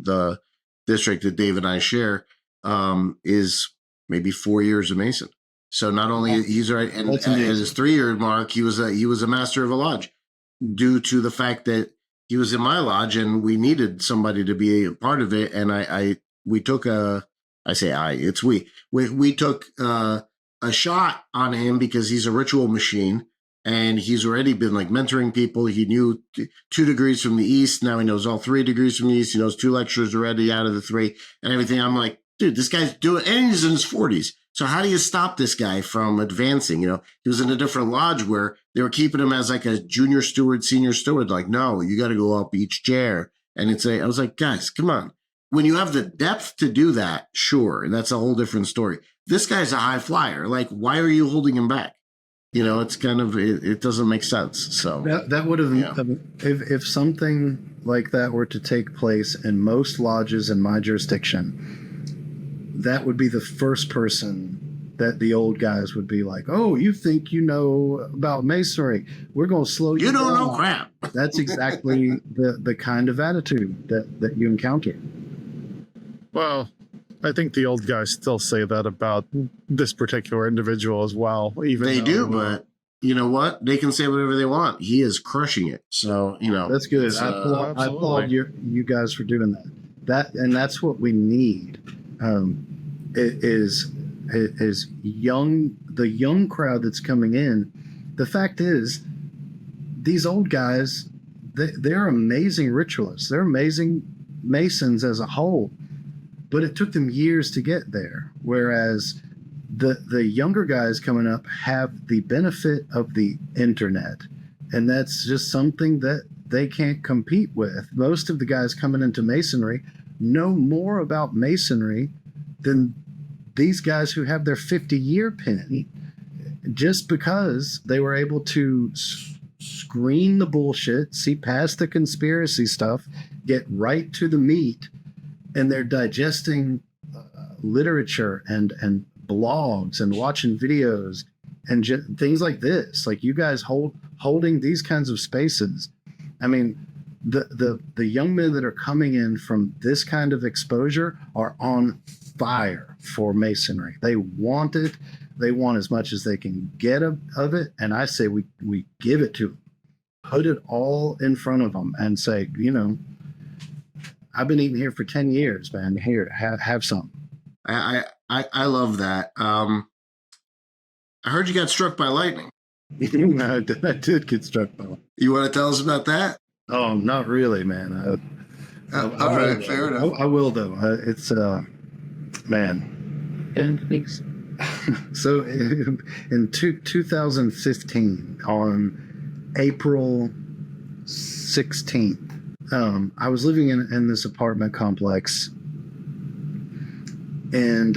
the district that Dave and I share, is maybe 4 years a Mason. So not only he's right, and at his 3-year mark, he was a master of a lodge, due to the fact that he was in my lodge and we needed somebody to be a part of it. And we took a shot on him because he's a ritual machine. And he's already been like mentoring people. He knew 2 degrees from the East. Now he knows all 3 degrees from the East. He knows 2 lectures already out of the 3 and everything. I'm like, dude, this guy's doing, and he's in his 40s. So how do you stop this guy from advancing? He was in a different lodge where they were keeping him as like a junior steward, senior steward. Like, no, you got to go up each chair. And I was like, guys, come on. When you have the depth to do that, sure. And that's a whole different story. This guy's a high flyer. Like, why are you holding him back? It's kind of, it doesn't make sense. So that would have, if something like that were to take place in most lodges in my jurisdiction, that would be the first person that the old guys would be like, oh, you think you know about Masonry? We're going to slow you down. You don't know crap. That's exactly the kind of attitude that you encounter. Well, I think the old guys still say that about this particular individual as well. Even they do, but you know what? They can say whatever they want. He is crushing it. So, that's good. I applaud you guys for doing that. That's what we need. Is the young crowd that's coming in. The fact is, these old guys they're amazing ritualists. They're amazing Masons as a whole, but it took them years to get there. Whereas the younger guys coming up have the benefit of the internet, and that's just something that they can't compete with. Most of the guys coming into Masonry know more about Masonry than these guys who have their 50-year pin, just because they were able to screen the bullshit, see past the conspiracy stuff, get right to the meat, and they're digesting literature and blogs and watching videos and things like this. Like you guys holding these kinds of spaces. I mean, the young men that are coming in from this kind of exposure are on fire for Masonry. They want it. They want as much as they can get of it. And I say we give it to them. Put it all in front of them and say, I've been eating here for 10 years, man. Here, have some. I love that. I heard you got struck by lightning. I did get struck by lightning. You want to tell us about that? Oh, not really, man. All right, fair enough. I will, though. It's, man. So in 2015, on April 16th, I was living in this apartment complex, and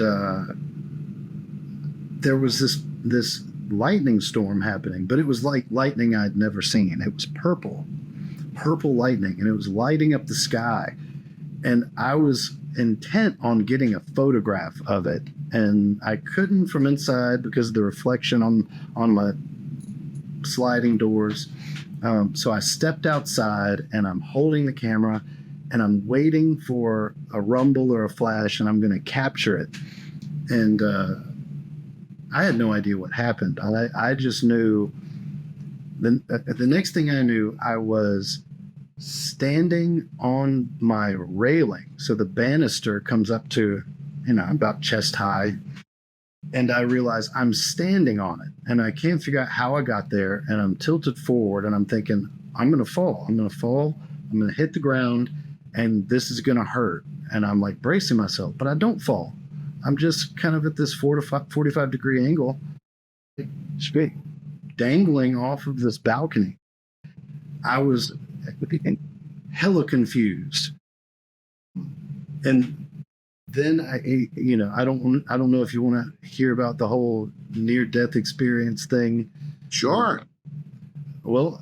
there was this lightning storm happening, but it was like lightning I'd never seen. It was purple lightning, and it was lighting up the sky. And I was intent on getting a photograph of it, and I couldn't from inside because of the reflection on my sliding doors. So I stepped outside, and I'm holding the camera, and I'm waiting for a rumble or a flash, and I'm going to capture it. And I had no idea what happened. I just knew. The next thing I knew, I was standing on my railing. So the banister comes up to, about chest high. And I realize I'm standing on it. And I can't figure out how I got there. And I'm tilted forward, and I'm thinking, I'm going to fall. I'm going to hit the ground, and this is going to hurt. And I'm like bracing myself, but I don't fall. I'm just kind of at this 45 degree angle, dangling off of this balcony. I was hella confused. And then I don't know if you want to hear about the whole near-death experience thing. Sure. Well,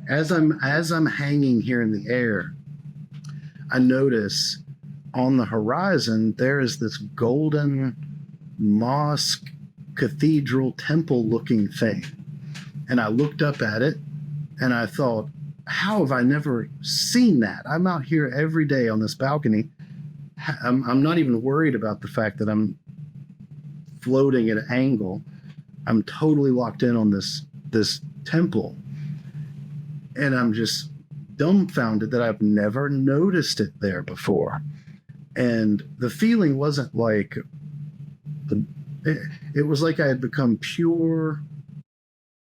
as I'm hanging here in the air, I notice on the horizon there is this golden mosque, cathedral, temple-looking thing. And I looked up at it, and I thought, how have I never seen that? I'm out here every day on this balcony. I'm not even worried about the fact that I'm floating at an angle. I'm totally locked in on this temple. And I'm just dumbfounded that I've never noticed it there before. And the feeling wasn't like, it was like I had become pure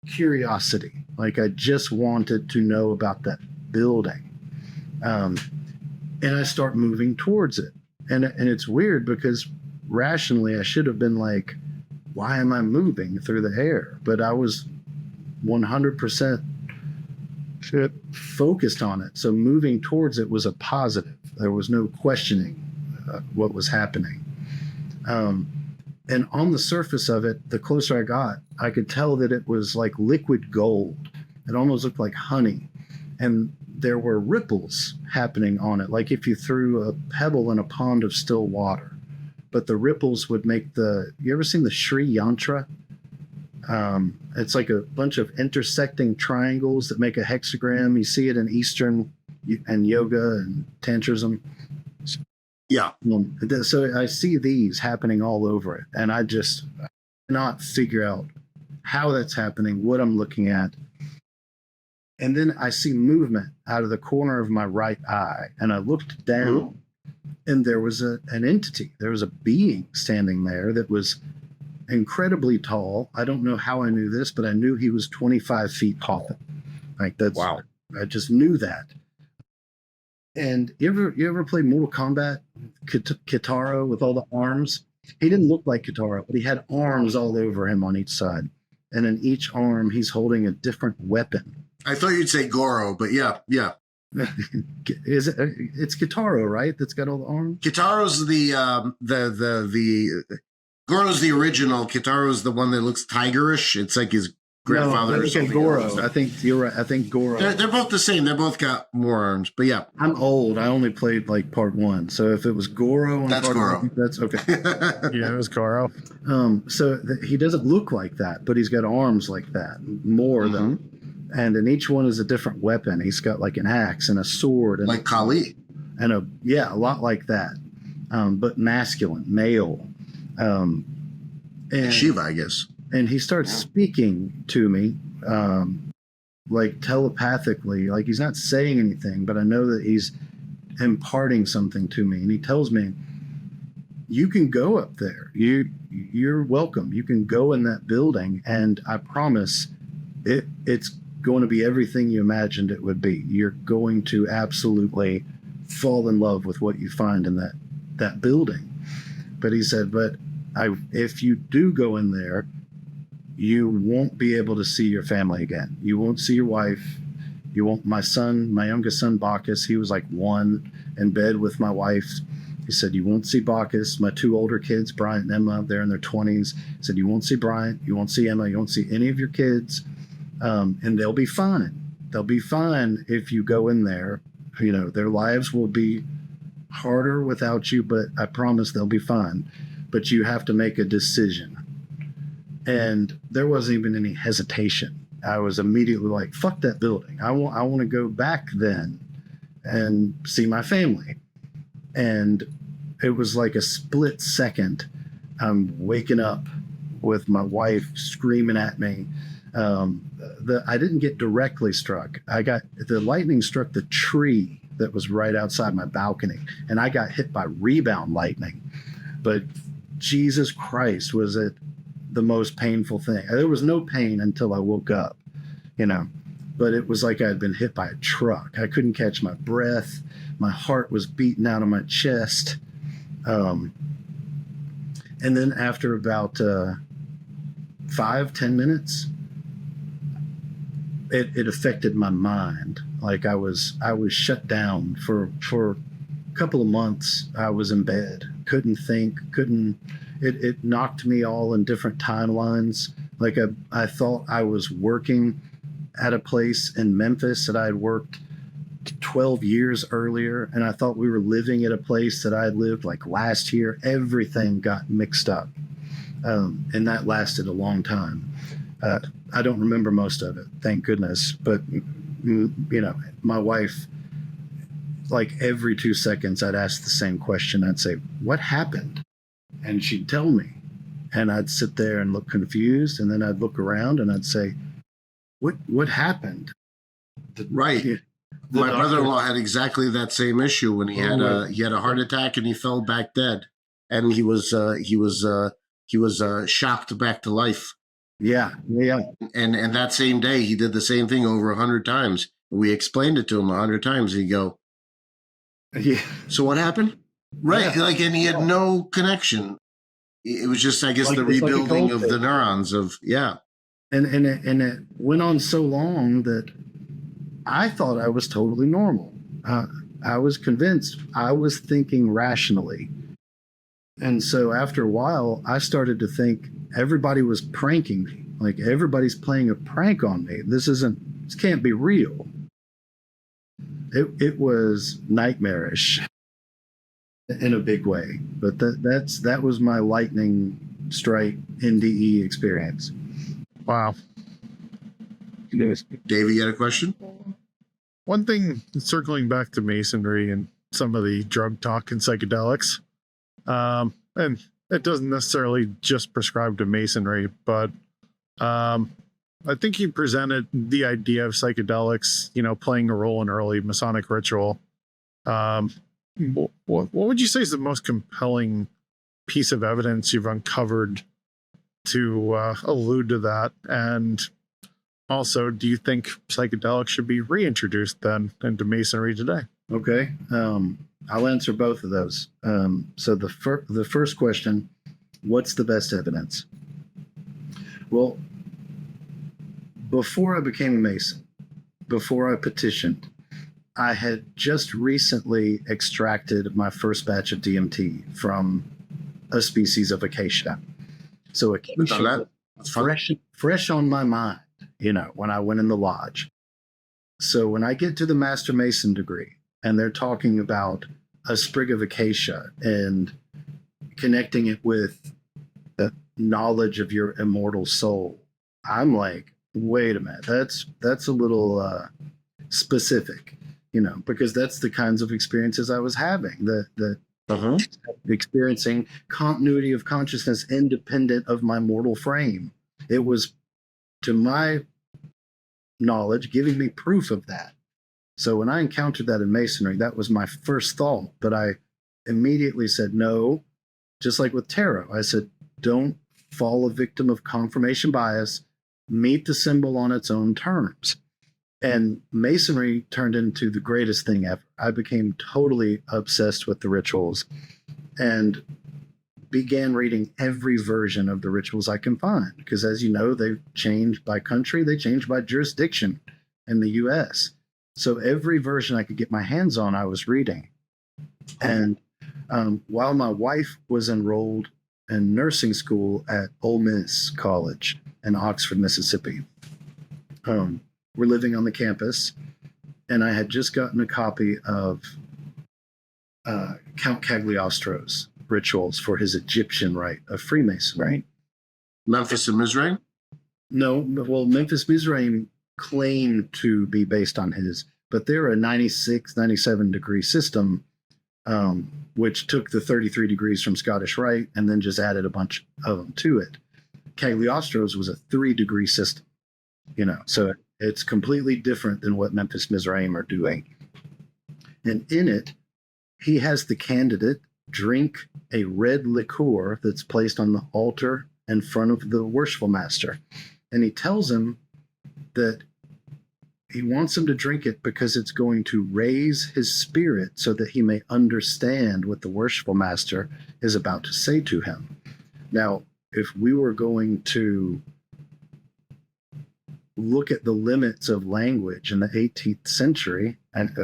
curiosity. Like I just wanted to know about that building. And I start moving towards it. And it's weird because rationally I should have been like, why am I moving through the air? But I was 100% focused on it. So moving towards it was a positive. There was no questioning what was happening. And on the surface of it, the closer I got, I could tell that it was like liquid gold. It almost looked like honey. And there were ripples happening on it, like if you threw a pebble in a pond of still water. But the ripples would make you ever seen the Sri Yantra? It's like a bunch of intersecting triangles that make a hexagram. You see it in Eastern and yoga and Tantrism. Yeah. So I see these happening all over it, and I just cannot figure out how that's happening, what I'm looking at. And then I see movement out of the corner of my right eye, and I looked down, and there was an entity. There was a being standing there that was incredibly tall. I don't know how I knew this, but I knew he was 25 feet tall. Like that's wow. I just knew that. And you ever play Mortal Kombat? Kitaro with all the arms? He didn't look like Kitaro, but he had arms all over him on each side. And in each arm, he's holding a different weapon. I thought you'd say Goro, but yeah. It's Kitaro, right? That's got all the arms. Kitaro's the Goro's the original. Kitaro's the one that looks tigerish. It's like his grandfather. No, or something Goro. else. I think you're right. I think Goro. They're both the same. They both got more arms, but yeah. I'm old. I only played like part 1. So if it was Goro, That's Goro. 1, that's okay. Yeah, it was Goro. He doesn't look like that, but he's got arms like that, more than. And in each one is a different weapon. He's got like an axe and a sword, and like Kali, and a lot like that, but masculine, male. And Shiva, I guess. And he starts speaking to me, like telepathically, like he's not saying anything, but I know that he's imparting something to me. And he tells me, "You can go up there. You're welcome. You can go in that building, and I promise, it's going to be everything you imagined it would be. You're going to absolutely fall in love with what you find in that building." But he said, "But if you do go in there, you won't be able to see your family again. You won't see your wife. You won't." My youngest son, Bacchus, he was like 1 in bed with my wife. He said, "You won't see Bacchus." My 2 older kids, Bryant and Emma, they're in their 20s. He said, "You won't see Bryant. You won't see Emma. You won't see any of your kids. And they'll be fine. They'll be fine if you go in there. Their lives will be harder without you, but I promise they'll be fine. But you have to make a decision." And there wasn't even any hesitation. I was immediately like, fuck that building. I want to go back then and see my family. And it was like a split second. I'm waking up with my wife screaming at me. I didn't get directly struck. The lightning struck the tree that was right outside my balcony, and I got hit by rebound lightning. But Jesus Christ, was it the most painful thing. There was no pain until I woke up, but it was like I had been hit by a truck. I couldn't catch my breath. My heart was beating out of my chest. And then after about 5-10 minutes, it affected my mind. Like I was shut down for a couple of months. I was in bed, couldn't think, it knocked me all in different timelines. Like I thought I was working at a place in Memphis that I had worked 12 years earlier, and I thought we were living at a place that I had lived like last year. Everything got mixed up, and that lasted a long time. I don't remember most of it, thank goodness. But my wife, like every 2 seconds, I'd ask the same question. I'd say, "What happened?" And she'd tell me, and I'd sit there and look confused, and then I'd look around and I'd say, "What happened?" Right. My brother-in-law had exactly that same issue when he had a heart attack and he fell back dead, and he was shocked back to life. Yeah. And that same day he did the same thing over 100 times. We explained it to him 100 times. He'd go, "Yeah. So what happened?" Right. Yeah. Like, and he had no connection. It was just, I guess, the rebuilding of the neurons of, yeah. And it went on so long that I thought I was totally normal. I was convinced I was thinking rationally. And so after a while, I started to think everybody was pranking me. Like everybody's playing a prank on me. This can't be real. It was nightmarish in a big way. But that was my lightning strike NDE experience. Wow. Davey, you had a question? One thing, circling back to Masonry and some of the drug talk and psychedelics, and it doesn't necessarily just prescribe to Masonry, but I think he presented the idea of psychedelics, playing a role in early Masonic ritual. What would you say is the most compelling piece of evidence you've uncovered to allude to that? And Also, do you think psychedelics should be reintroduced then into Masonry today? Okay. I'll answer both of those. So the first question, what's the best evidence? Well, before I became a Mason, before I petitioned, I had just recently extracted my first batch of DMT from a species of Acacia. So Acacia was fresh on my mind, when I went in the lodge. So when I get to the Master Mason degree and they're talking about a sprig of Acacia and connecting it with the knowledge of your immortal soul, I'm like, wait a minute, that's a little specific, because that's the kinds of experiences I was having, experiencing continuity of consciousness independent of my mortal frame. It was, to my knowledge, giving me proof of that. So when I encountered that in Masonry, that was my first thought, but I immediately said no. Just like with tarot, I said, don't fall a victim of confirmation bias, meet the symbol on its own terms. And Masonry turned into the greatest thing ever. I became totally obsessed with the rituals and began reading every version of the rituals I can find. Because as you know, they've changed by country, they changed by jurisdiction in the US. So every version I could get my hands on, I was reading. And while my wife was enrolled in nursing school at Ole Miss College in Oxford, Mississippi, we're living on the campus, and I had just gotten a copy of Count Cagliostro's rituals for his Egyptian rite of Freemasonry. Right. Memphis and Mizraim? No, well, Memphis Mizraim claimed to be based on his, but they're a 96, 97 degree system, which took the 33 degrees from Scottish Rite and then just added a bunch of them to it. Cagliostro's was a 3-degree system, so it's completely different than what Memphis Mizraim are doing. And in it, he has the candidate drink a red liqueur that's placed on the altar in front of the worshipful master. And he tells him that he wants him to drink it because it's going to raise his spirit so that he may understand what the worshipful master is about to say to him. Now, if we were going to look at the limits of language in the 18th century, and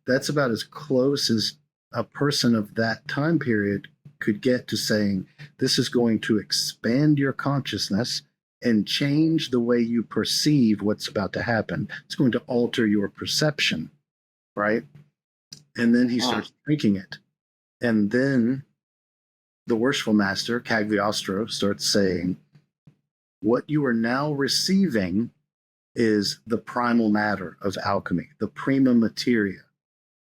that's about as close as a person of that time period could get to saying, this is going to expand your consciousness and change the way you perceive what's about to happen. It's going to alter your perception, right? And then he starts drinking it. And then the worshipful master, Cagliostro, starts saying, what you are now receiving is the primal matter of alchemy, the prima materia.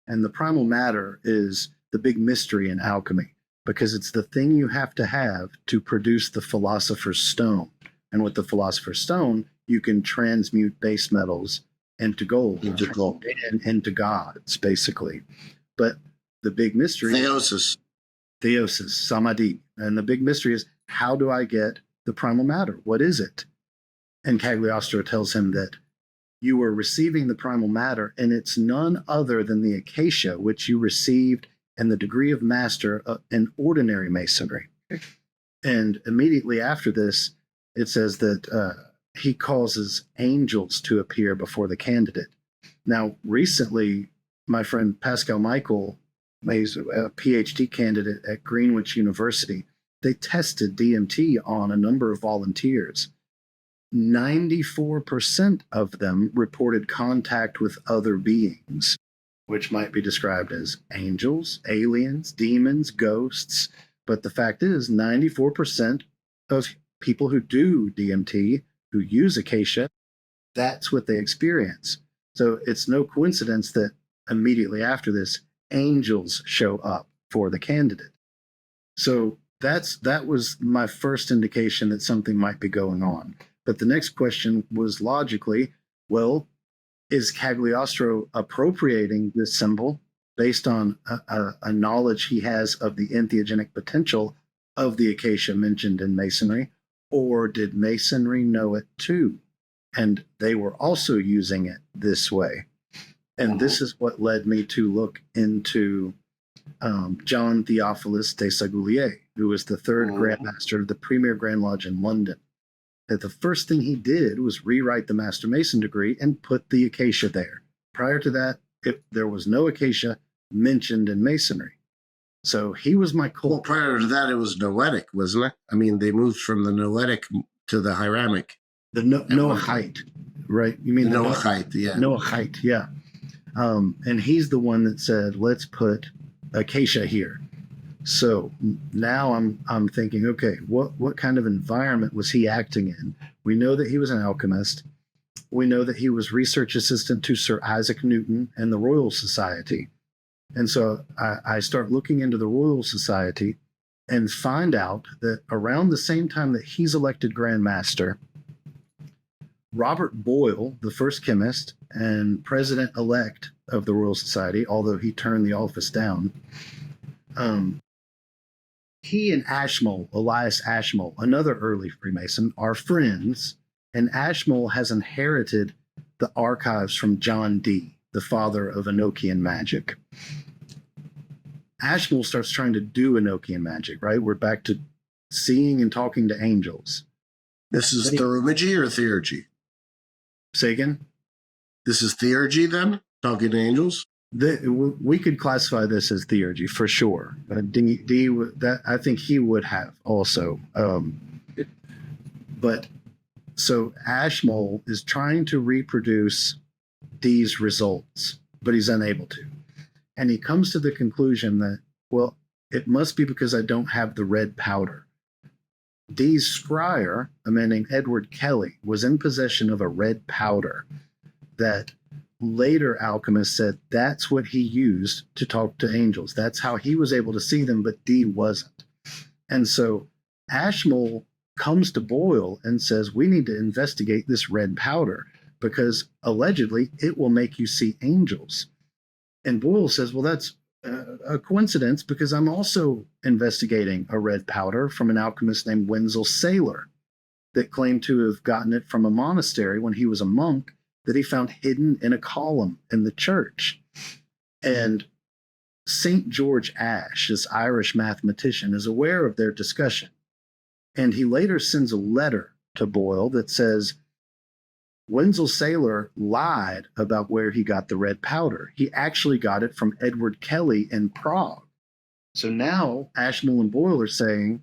And the primal matter is the big mystery in alchemy, because it's the thing you have to produce the philosopher's stone. And with the philosopher's stone, you can transmute base metals into gold, and into gods, basically. But the big mystery... Theosis, Samadhi. And the big mystery is, how do I get the primal matter? What is it? And Cagliostro tells him that you are receiving the primal matter, and it's none other than the Acacia, which you received in the degree of master in ordinary Masonry. And immediately after this, it says that he causes angels to appear before the candidate. Now, recently, my friend Pascal Michael, he's a PhD candidate at Greenwich University, they tested DMT on a number of volunteers. 94% of them reported contact with other beings, which might be described as angels, aliens, demons, ghosts. But the fact is, 94% of people who do DMT, who use Acacia, that's what they experience. So it's no coincidence that immediately after this, angels show up for the candidate. So that was my first indication that something might be going on. But the next question was logically, well, is Cagliostro appropriating this symbol based on a knowledge he has of the entheogenic potential of the Acacia mentioned in Masonry, or did Masonry know it too? And they were also using it this way. And this is what led me to look into John Theophilus de Sagoulier, who was the third Grand Master of the Premier Grand Lodge in London. That the first thing he did was rewrite the Master Mason degree and put the Acacia there. Prior to that, there was no Acacia mentioned in Masonry. So he was my Well, prior to that, it was Noetic, wasn't it? I mean, they moved from the Noetic to the Hiramic. The Noahite, right? You mean Noahite, yeah. Noahite, yeah. And he's the one that said, let's put Acacia here. So now I'm thinking, okay, what kind of environment was he acting in? We know that he was an alchemist. We know that he was research assistant to Sir Isaac Newton and the Royal Society. And so I start looking into the Royal Society and find out that around the same time that he's elected Grand Master, Robert Boyle, the first chemist and president-elect of the Royal Society, although he turned the office down, he and Ashmole, Elias Ashmole, another early Freemason, are friends, and Ashmole has inherited the archives from John Dee, the father of Enochian magic. Ashmole starts trying to do Enochian magic, right? We're back to seeing and talking to angels. This is Theurgy or Theurgy? Say again? This is Theurgy then? Talking to angels? We could classify this as Theurgy for sure. Dee, that I think he would have also. But so Ashmole is trying to reproduce Dee's results, but he's unable to. And he comes to the conclusion that, well, it must be because I don't have the red powder. Dee's scryer, a man named Edward Kelly, was in possession of a red powder that later alchemists said that's what he used to talk to angels. That's how he was able to see them, but Dee wasn't. And so Ashmole comes to Boyle and says, we need to investigate this red powder because allegedly it will make you see angels. And Boyle says, well, that's a coincidence because I'm also investigating a red powder from an alchemist named Wenzel Saylor that claimed to have gotten it from a monastery when he was a monk that he found hidden in a column in the church. And St. George Ashe, this Irish mathematician, is aware of their discussion. And he later sends a letter to Boyle that says, Wenzel Saylor lied about where he got the red powder. He actually got it from Edward Kelly in Prague. So now Ashmole and Boyle are saying,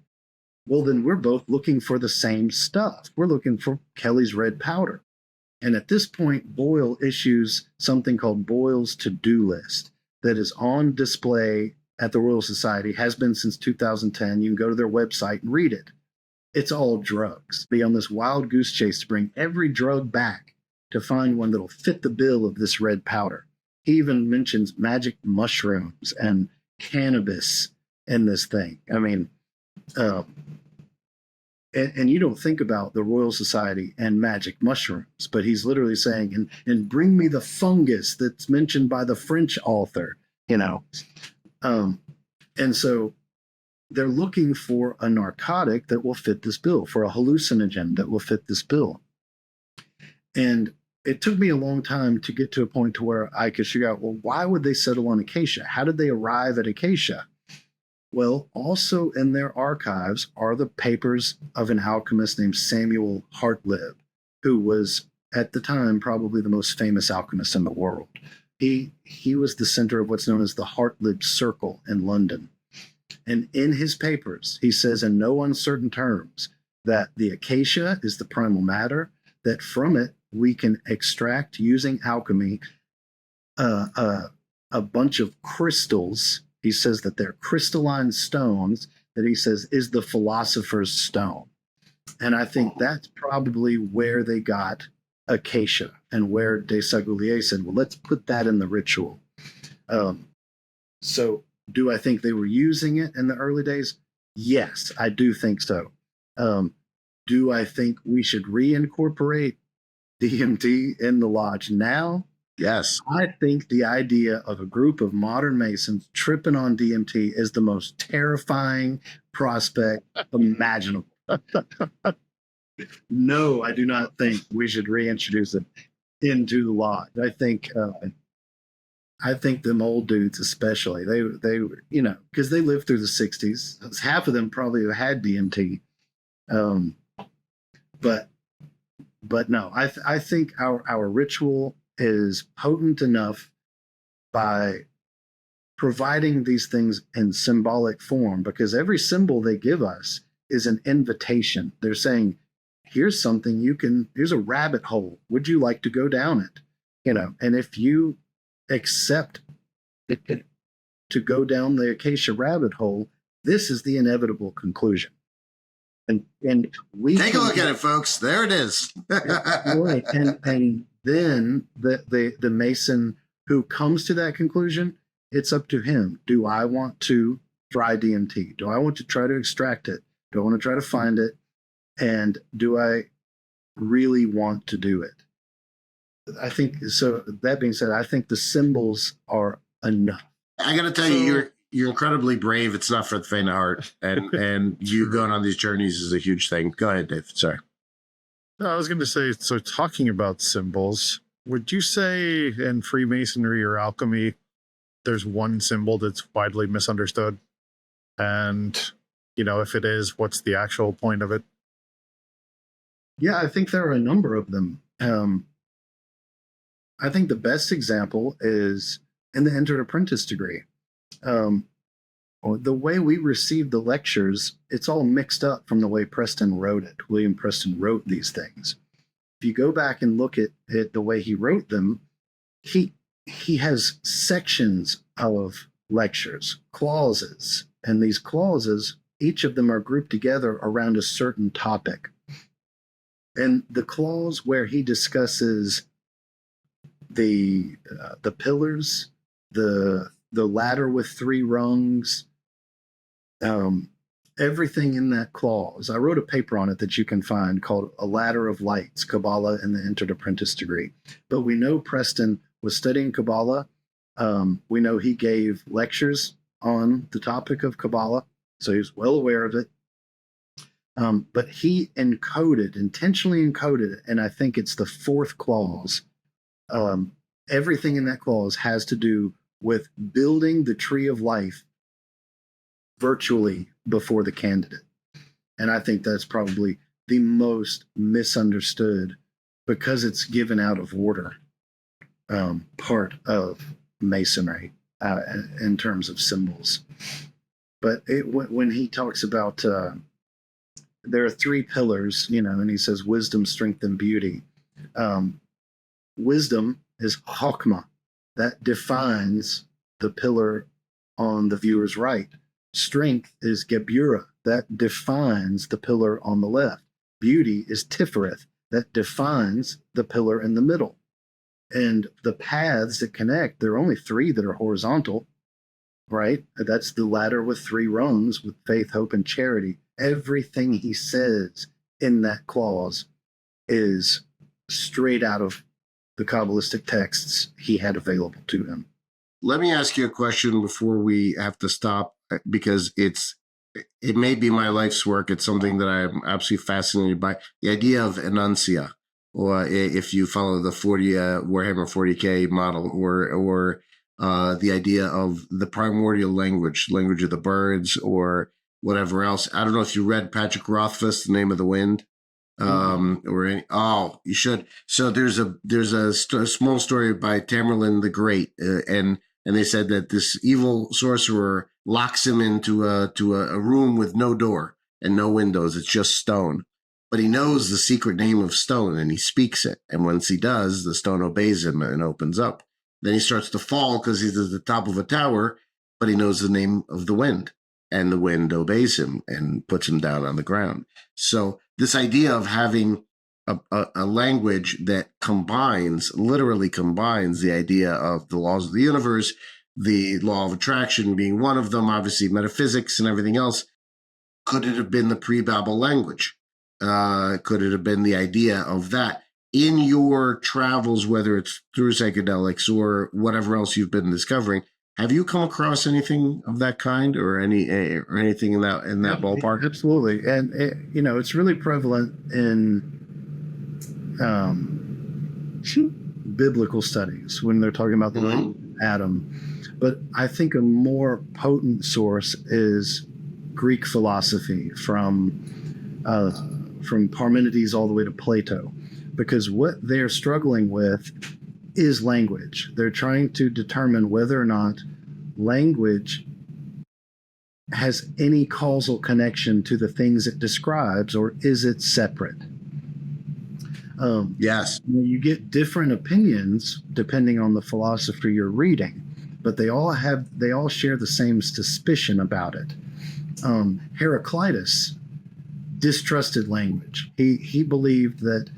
well, then we're both looking for the same stuff. We're looking for Kelly's red powder. And at this point, Boyle issues something called Boyle's to-do list that is on display at the Royal Society, has been since 2010. You can go to their website and read it. It's all drugs. Be on this wild goose chase to bring every drug back to find one that'll fit the bill of this red powder. He even mentions magic mushrooms and cannabis in this thing. I mean, and you don't think about the Royal Society and magic mushrooms, but he's literally saying, and bring me the fungus that's mentioned by the French author, you know. And so they're looking for a narcotic that will fit this bill, for a hallucinogen that will fit this bill. And it took me a long time to get to a point to where I could figure out, well, why would they settle on Acacia? How did they arrive at Acacia? Well, also in their archives are the papers of an alchemist named Samuel Hartlib, who was at the time probably the most famous alchemist in the world. He was the center of what's known as the Hartlib Circle in London. And in his papers, he says in no uncertain terms that the acacia is the primal matter, that from it we can extract, using alchemy, a bunch of crystals. He says that they're crystalline stones that he says is the philosopher's stone. And I think that's probably where they got acacia and where de Sagoulier said, well, let's put that in the ritual. So do I think they were using it in the early days? Yes, I do think so. Do I think we should reincorporate DMT in the lodge now? Yes. I think the idea of a group of modern Masons tripping on DMT is the most terrifying prospect imaginable. No, I do not think we should reintroduce it into the lodge. I think them old dudes, especially, they you know, because they lived through the '60s. Half of them probably had DMT, but no, I think our ritual is potent enough by providing these things in symbolic form, because every symbol they give us is an invitation. They're saying, here's something here's a rabbit hole. Would you like to go down it? You know, and if you accept to go down the Acacia rabbit hole, this is the inevitable conclusion. And we take a look at it, folks. There it is. Right. And then the Mason who comes to that conclusion, it's up to him. Do I want to try DMT? Do I want to try to extract it? Do I want to try to find it? And do I really want to do it? I think so. That being said, I think the symbols are enough. I got to tell you, you're incredibly brave. It's not for the faint of heart, and you going on these journeys is a huge thing. Go ahead, Dave. Sorry. No, I was going to say, so talking about symbols, would you say in Freemasonry or alchemy, there's one symbol that's widely misunderstood? And, you know, if it is, what's the actual point of it? Yeah, I think there are a number of them. I think the best example is in the Entered Apprentice degree. The way we receive the lectures, it's all mixed up from the way Preston wrote it. William Preston wrote these things. If you go back and look at the way he wrote them, he has sections of lectures, clauses, and these clauses, each of them are grouped together around a certain topic. And the clause where he discusses the pillars, the ladder with 3 rungs, everything in that clause. I wrote a paper on it that you can find called A Ladder of Lights, Kabbalah and the Entered Apprentice degree. But we know Preston was studying Kabbalah. We know he gave lectures on the topic of Kabbalah, so he was well aware of it. But he intentionally encoded it, and I think it's the 4th clause. Everything in that clause has to do with building the tree of life virtually before the candidate. And I think that's probably the most misunderstood, because it's given out of order, part of Masonry in terms of symbols. But when he talks about there are 3 pillars, you know, and he says wisdom, strength, and beauty. Wisdom is Chokmah. That defines the pillar on the viewer's right. Strength is Geburah. That defines the pillar on the left. Beauty is Tifereth. That defines the pillar in the middle. And the paths that connect, there are only 3 that are horizontal, right? That's the ladder with 3 rungs with faith, hope, and charity. Everything he says in that clause is straight out of the Kabbalistic texts he had available to him. Let me ask you a question before we have to stop, because it may be my life's work. It's something that I'm absolutely fascinated by. The idea of enuncia, or if you follow the Warhammer 40K model, or the idea of the primordial language of the birds, or whatever else. I don't know if you read Patrick Rothfuss, The Name of the Wind. You should. So there's a small story by Tamerlane the Great, and they said that this evil sorcerer locks him into a room with no door and no windows. It's just stone, but he knows the secret name of stone, and he speaks it. And once he does, the stone obeys him and opens up. Then he starts to fall because he's at the top of a tower, but he knows the name of the wind, and the wind obeys him and puts him down on the ground. So this idea of having a language that literally combines the idea of the laws of the universe, the law of attraction being one of them, obviously metaphysics and everything else. Could it have been the pre-Babel language? Could it have been the idea of that? In your travels, whether it's through psychedelics or whatever else you've been discovering, Have you come across anything of that kind, or anything in that ballpark? Absolutely, and it's really prevalent in biblical studies when they're talking about the atom. But I think a more potent source is Greek philosophy from Parmenides all the way to Plato, because what they're struggling with is language. They're trying to determine whether or not language has any causal connection to the things it describes, or is it separate? Yes. You get different opinions depending on the philosopher you're reading, but they all share the same suspicion about it. Heraclitus distrusted language. He believed that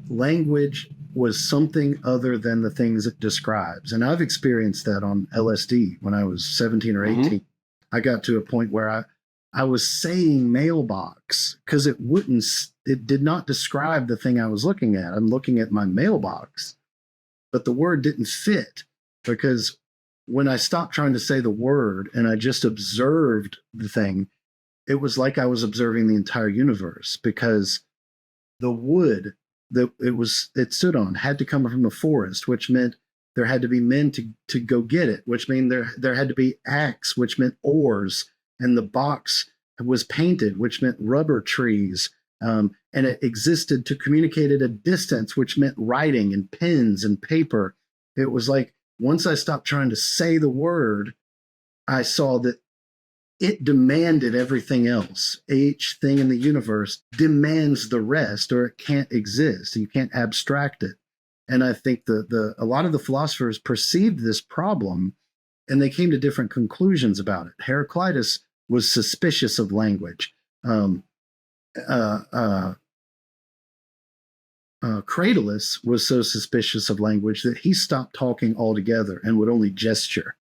language was something other than the things it describes. And I've experienced that on LSD when I was 17 or 18. I got to a point where I was saying mailbox because it did not describe the thing I was looking at. I'm looking at my mailbox, but the word didn't fit, because when I stopped trying to say the word and I just observed the thing, it was like I was observing the entire universe, because the wood that it stood on had to come from the forest, which meant there had to be men to go get it, which meant there had to be axe, which meant oars, and the box was painted, which meant rubber trees, and it existed to communicate at a distance, which meant writing and pens and paper. It was like, once I stopped trying to say the word, I saw that it demanded everything else. Each thing in the universe demands the rest, or it can't exist. You can't abstract it. And I think a lot of the philosophers perceived this problem, and they came to different conclusions about it. Heraclitus was suspicious of language. Cratylus was so suspicious of language that he stopped talking altogether and would only gesture.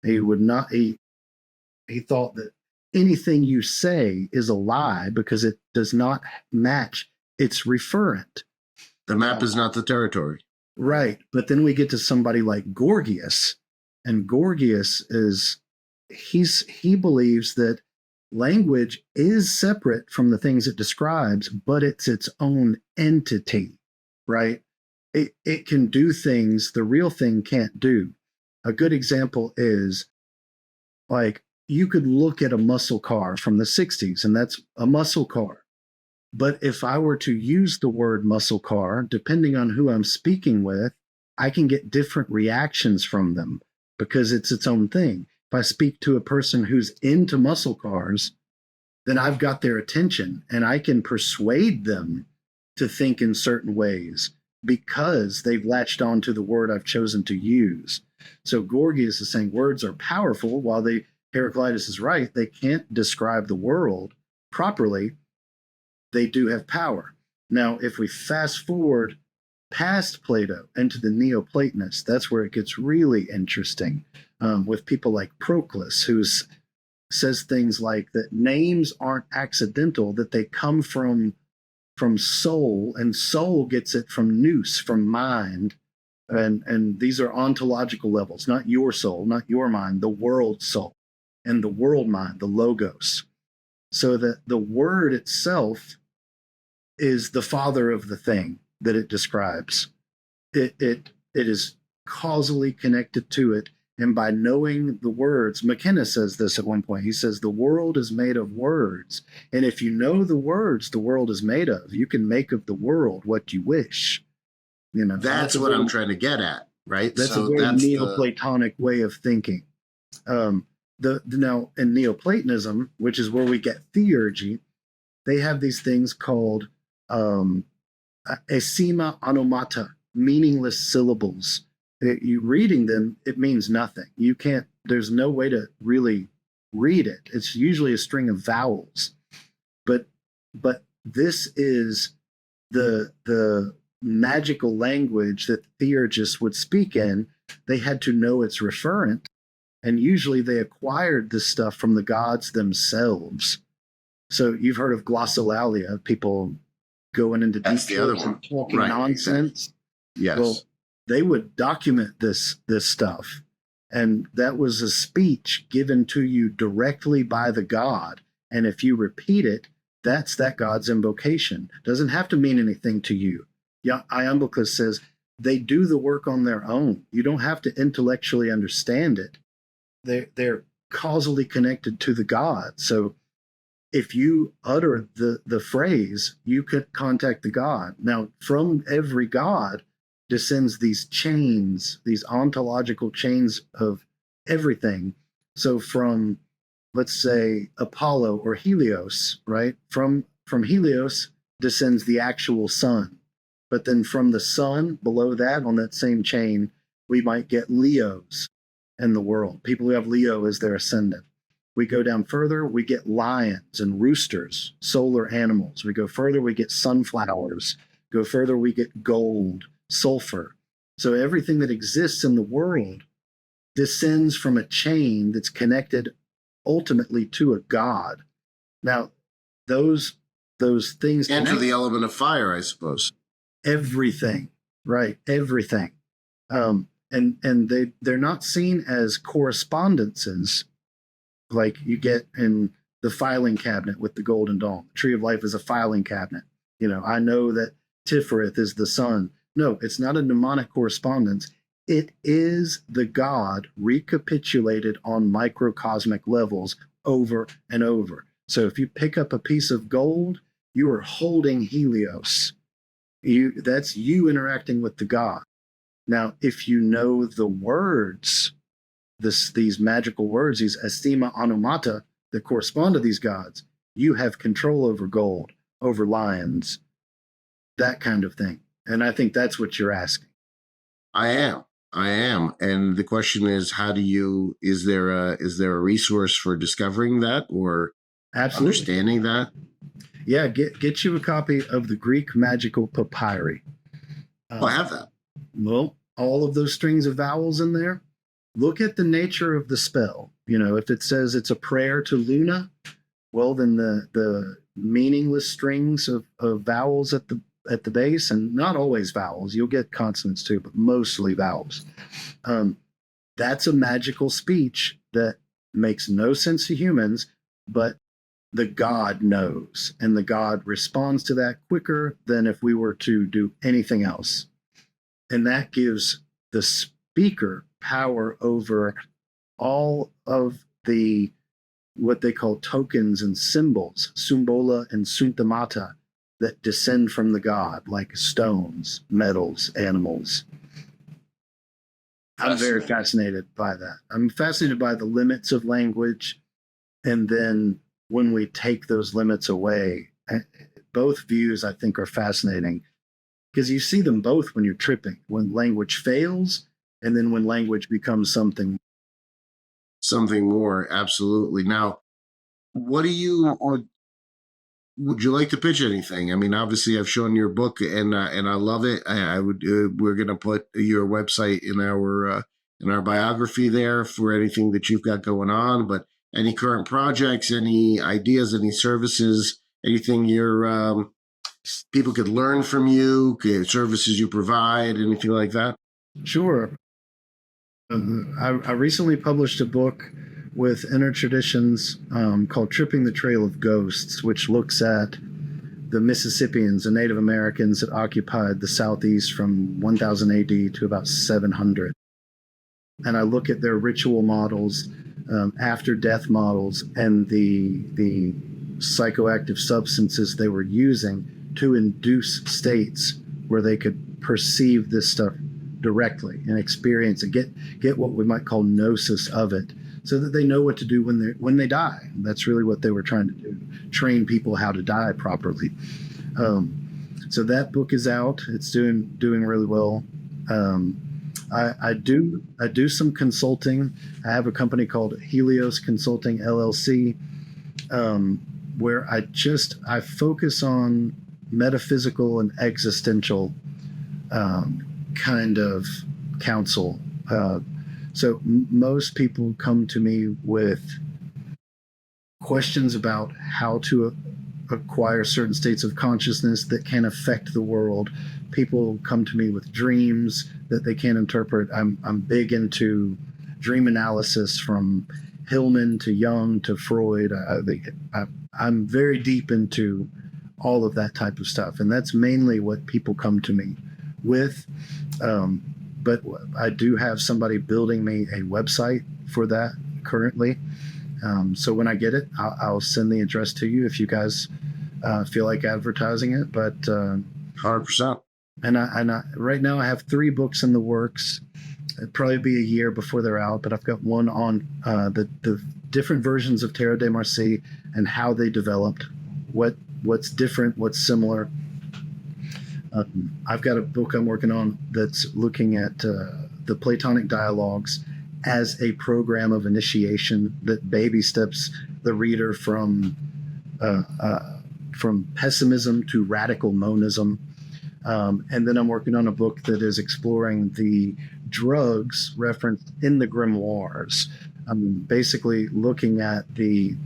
He would not. He thought that anything you say is a lie because it does not match its referent. The map is not the territory. Right. But then we get to somebody like Gorgias, and Gorgias he believes that language is separate from the things it describes, but it's its own entity, right? It can do things the real thing can't do. A good example is, like, you could look at a muscle car from the 60s, and that's a muscle car. But if I were to use the word muscle car, depending on who I'm speaking with, I can get different reactions from them because it's its own thing. If I speak to a person who's into muscle cars, then I've got their attention, and I can persuade them to think in certain ways because they've latched on to the word I've chosen to use. So Gorgias is saying words are powerful, while Heraclitus is right. They can't describe the world properly. They do have power. Now, if we fast forward past Plato into the Neoplatonists, that's where it gets really interesting, with people like Proclus, who says things like that names aren't accidental, that they come from soul, and soul gets it from nous, from mind. And these are ontological levels, not your soul, not your mind, the world soul, and the world mind, the logos. So that the word itself is the father of the thing that it describes. It is causally connected to it. And by knowing the words, McKenna says this at one point. He says, the world is made of words. And if you know the words the world is made of, you can make of the world what you wish. That's what I'm trying to get at, right? That's a very Neoplatonic way of thinking. Now, in Neoplatonism, which is where we get theurgy, they have these things called asema onomata, meaningless syllables. You reading them, it means nothing. You can't. There's no way to really read it. It's usually a string of vowels, but this is the magical language that theurgists would speak in. They had to know its referent, and usually they acquired this stuff from the gods themselves. So you've heard of glossolalia, people going into details and talking nonsense. Yes. Well, they would document this stuff, And that was a speech given to you directly by the god. And if you repeat it, that's that god's invocation. Doesn't have to mean anything to you. Yeah, Iamblichus says they do the work on their own. You don't have to intellectually understand it. They're causally connected to the god. So if you utter the phrase, you could contact the god. Now, from every god descends these chains, these ontological chains of everything. So from, let's say, Apollo or Helios, right? From Helios descends the actual sun. But then from the sun, below that, on that same chain, we might get Leos in the world. People who have Leo as their ascendant. We go down further, we get lions and roosters, solar animals. We go further, we get sunflowers. Go further, we get gold, sulfur. So everything that exists in the world descends from a chain that's connected ultimately to a god. Now, those things enter the element of fire, I suppose. Everything, right? Everything, and they're not seen as correspondences like you get in the filing cabinet with the Golden Dawn. The Tree of Life is a filing cabinet. You know, I know that Tifereth is the sun. No, it's not a mnemonic correspondence. It is the god recapitulated on microcosmic levels over and over. So if you pick up a piece of gold, you are holding Helios. That's you interacting with the god. Now, if you know the words, these magical words, these asthema onomata that correspond to these gods, you have control over gold, over lions, that kind of thing. And I think that's what you're asking. I am. And the question is, is there a resource for discovering that or Absolutely. Understanding that? Yeah, get you a copy of the Greek magical papyri. I have that. Well, all of those strings of vowels in there, look at the nature of the spell. You know, if it says it's a prayer to Luna, well, then the meaningless strings of vowels at the base, and not always vowels, you'll get consonants too, but mostly vowels. That's a magical speech that makes no sense to humans, but the god knows, and the god responds to that quicker than if we were to do anything else. And that gives the speaker power over all of the what they call tokens and symbols, symbola and suntamata, that descend from the god, like stones, metals, animals. I'm very fascinated by that. I'm fascinated by the limits of language, and then when we take those limits away, both views I think are fascinating, because you see them both when you're tripping, when language fails, and then when language becomes something more. Absolutely. Now, would you like to pitch anything? I mean, obviously I've shown your book and I love it. We're going to put your website in our biography there for anything that you've got going on, but any current projects, any ideas, any services, anything people could learn from you, services you provide, anything like that? Sure. I recently published a book with Inner Traditions called Tripping the Trail of Ghosts, which looks at the Mississippians, the Native Americans that occupied the Southeast from 1000 AD to about 700. And I look at their ritual models, after-death models, and the psychoactive substances they were using to induce states where they could perceive this stuff directly and experience it, get what we might call gnosis of it, so that they know what to do when they die. That's really what they were trying to do, train people how to die properly. So that book is out. It's doing really well. I do some consulting. I have a company called Helios Consulting LLC, where I focus on metaphysical and existential kind of counsel. So most people come to me with questions about how to acquire certain states of consciousness that can affect the world. People come to me with dreams that they can't interpret. I'm big into dream analysis from Hillman to Jung to Freud. I'm very deep into all of that type of stuff, and that's mainly what people come to me with. But I do have somebody building me a website for that currently. So when I get it, I'll send the address to you if you guys feel like advertising it. But 100%. And I right now I have 3 books in the works. It'd probably be a year before they're out, but I've got one on the different versions of Tarot de Marseille and how they developed, what's different, what's similar. I've got a book I'm working on that's looking at the Platonic dialogues as a program of initiation that baby steps the reader from pessimism to radical monism. And then I'm working on a book that is exploring the drugs referenced in the grimoires. I'm basically looking at the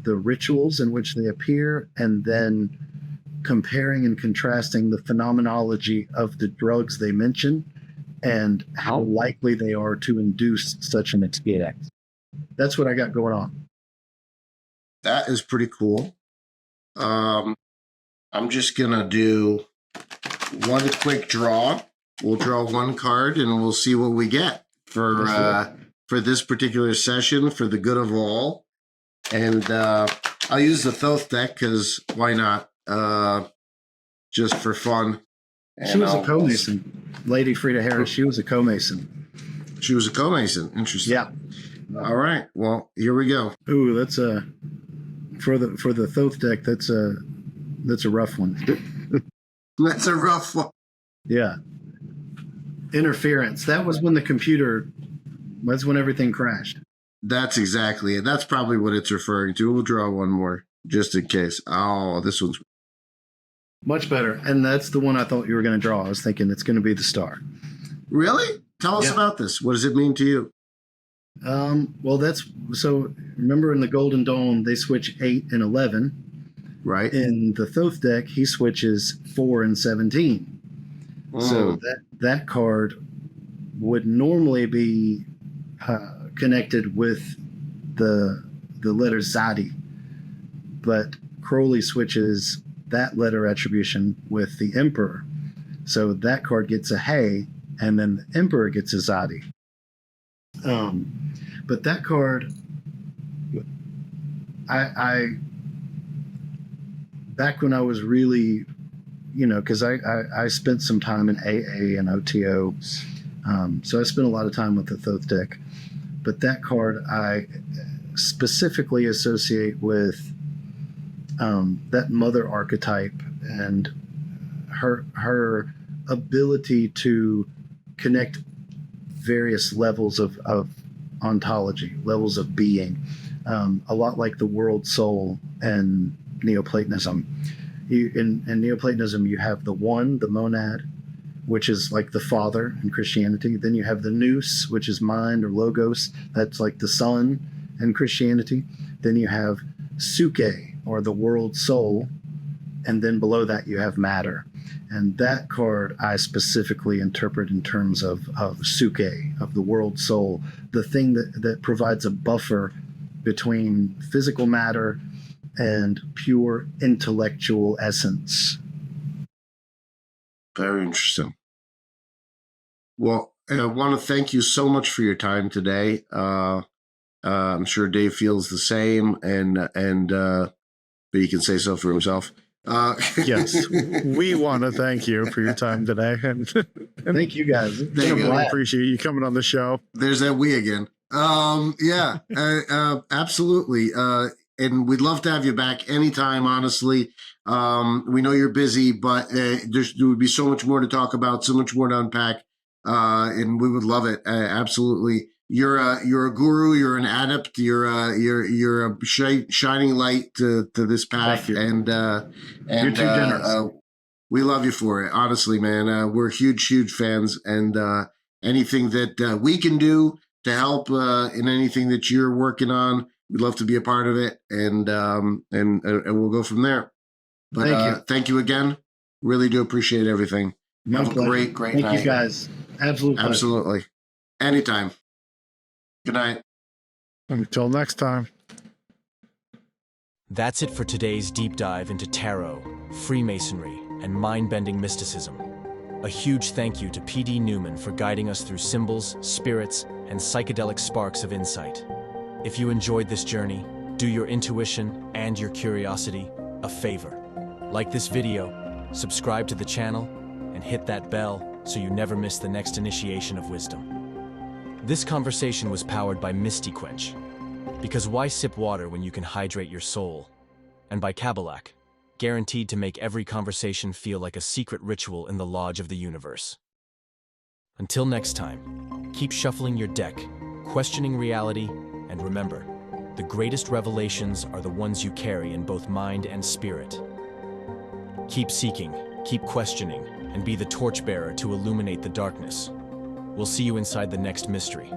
rituals in which they appear, and then comparing and contrasting the phenomenology of the drugs they mention and how likely they are to induce such an experience. That's what I got going on. That is pretty cool. I'm just going to do one quick draw. We'll draw one card and we'll see what we get for this particular session, for the good of all. And I'll use the Thoth deck because why not? Just for fun. She was a co-mason. Lady Frida Harris, she was a co-mason. She was a co-mason. Interesting. Yeah. All right. Well, here we go. Ooh, that's for the Thoth deck, that's a rough one. That's a rough one. Yeah. Interference. That's when everything crashed. That's exactly it. That's probably what it's referring to. We'll draw one more just in case. Oh, this one's much better. And that's the one I thought you were going to draw. I was thinking it's going to be the star. Really? Tell us about this. What does it mean to you? Well, remember in the Golden Dawn, they switch 8 and 11. Right. In the Thoth deck, he switches 4 and 17. So that card would normally be connected with the letter Zadi, but Crowley switches that letter attribution with the Emperor. So that card gets a Hey, and then the Emperor gets a Zadi. But that card, I back when I was really, because I spent some time in AA and OTO, so I spent a lot of time with the Thoth deck. But that card I specifically associate with that mother archetype and her ability to connect various levels of ontology, levels of being, a lot like the world soul and Neoplatonism. In Neoplatonism, you have the one, the monad, which is like the father in Christianity. Then you have the nous, which is mind or logos. That's like the son in Christianity. Then you have suke, or the world soul. And then below that, you have matter. And that card I specifically interpret in terms of suke, of the world soul, the thing that provides a buffer between physical matter and pure intellectual essence. Very interesting. Well, I want to thank you so much for your time today. I'm sure Dave feels the same, and but he can say so for himself. Yes, we want to thank you for your time today, and thank you guys. I really appreciate you coming on the show. There's that we again. Yeah, absolutely. And we'd love to have you back anytime, honestly. We know you're busy, but there would be so much more to talk about, so much more to unpack, and we would love it. Absolutely. You're a guru. You're an adept. You're a shining light to this path, and you're too generous. We love you for it, honestly, man. We're huge fans, and anything that we can do to help in anything that you're working on, we'd love to be a part of it, and we'll go from there. But thank you again. Really do appreciate everything. Have a great night. Thank you guys. Absolutely. Anytime. Good night. Until next time. That's it for today's deep dive into tarot, Freemasonry, and mind-bending mysticism. A huge thank you to P.D. Newman for guiding us through symbols, spirits, and psychedelic sparks of insight. If you enjoyed this journey, do your intuition and your curiosity a favor. Like this video, subscribe to the channel, and hit that bell so you never miss the next initiation of wisdom. This conversation was powered by Misty Quench, because why sip water when you can hydrate your soul? And by Kabbalah, guaranteed to make every conversation feel like a secret ritual in the lodge of the universe. Until next time, keep shuffling your deck, questioning reality, and remember, the greatest revelations are the ones you carry in both mind and spirit. Keep seeking, keep questioning, and be the torchbearer to illuminate the darkness. We'll see you inside the next mystery.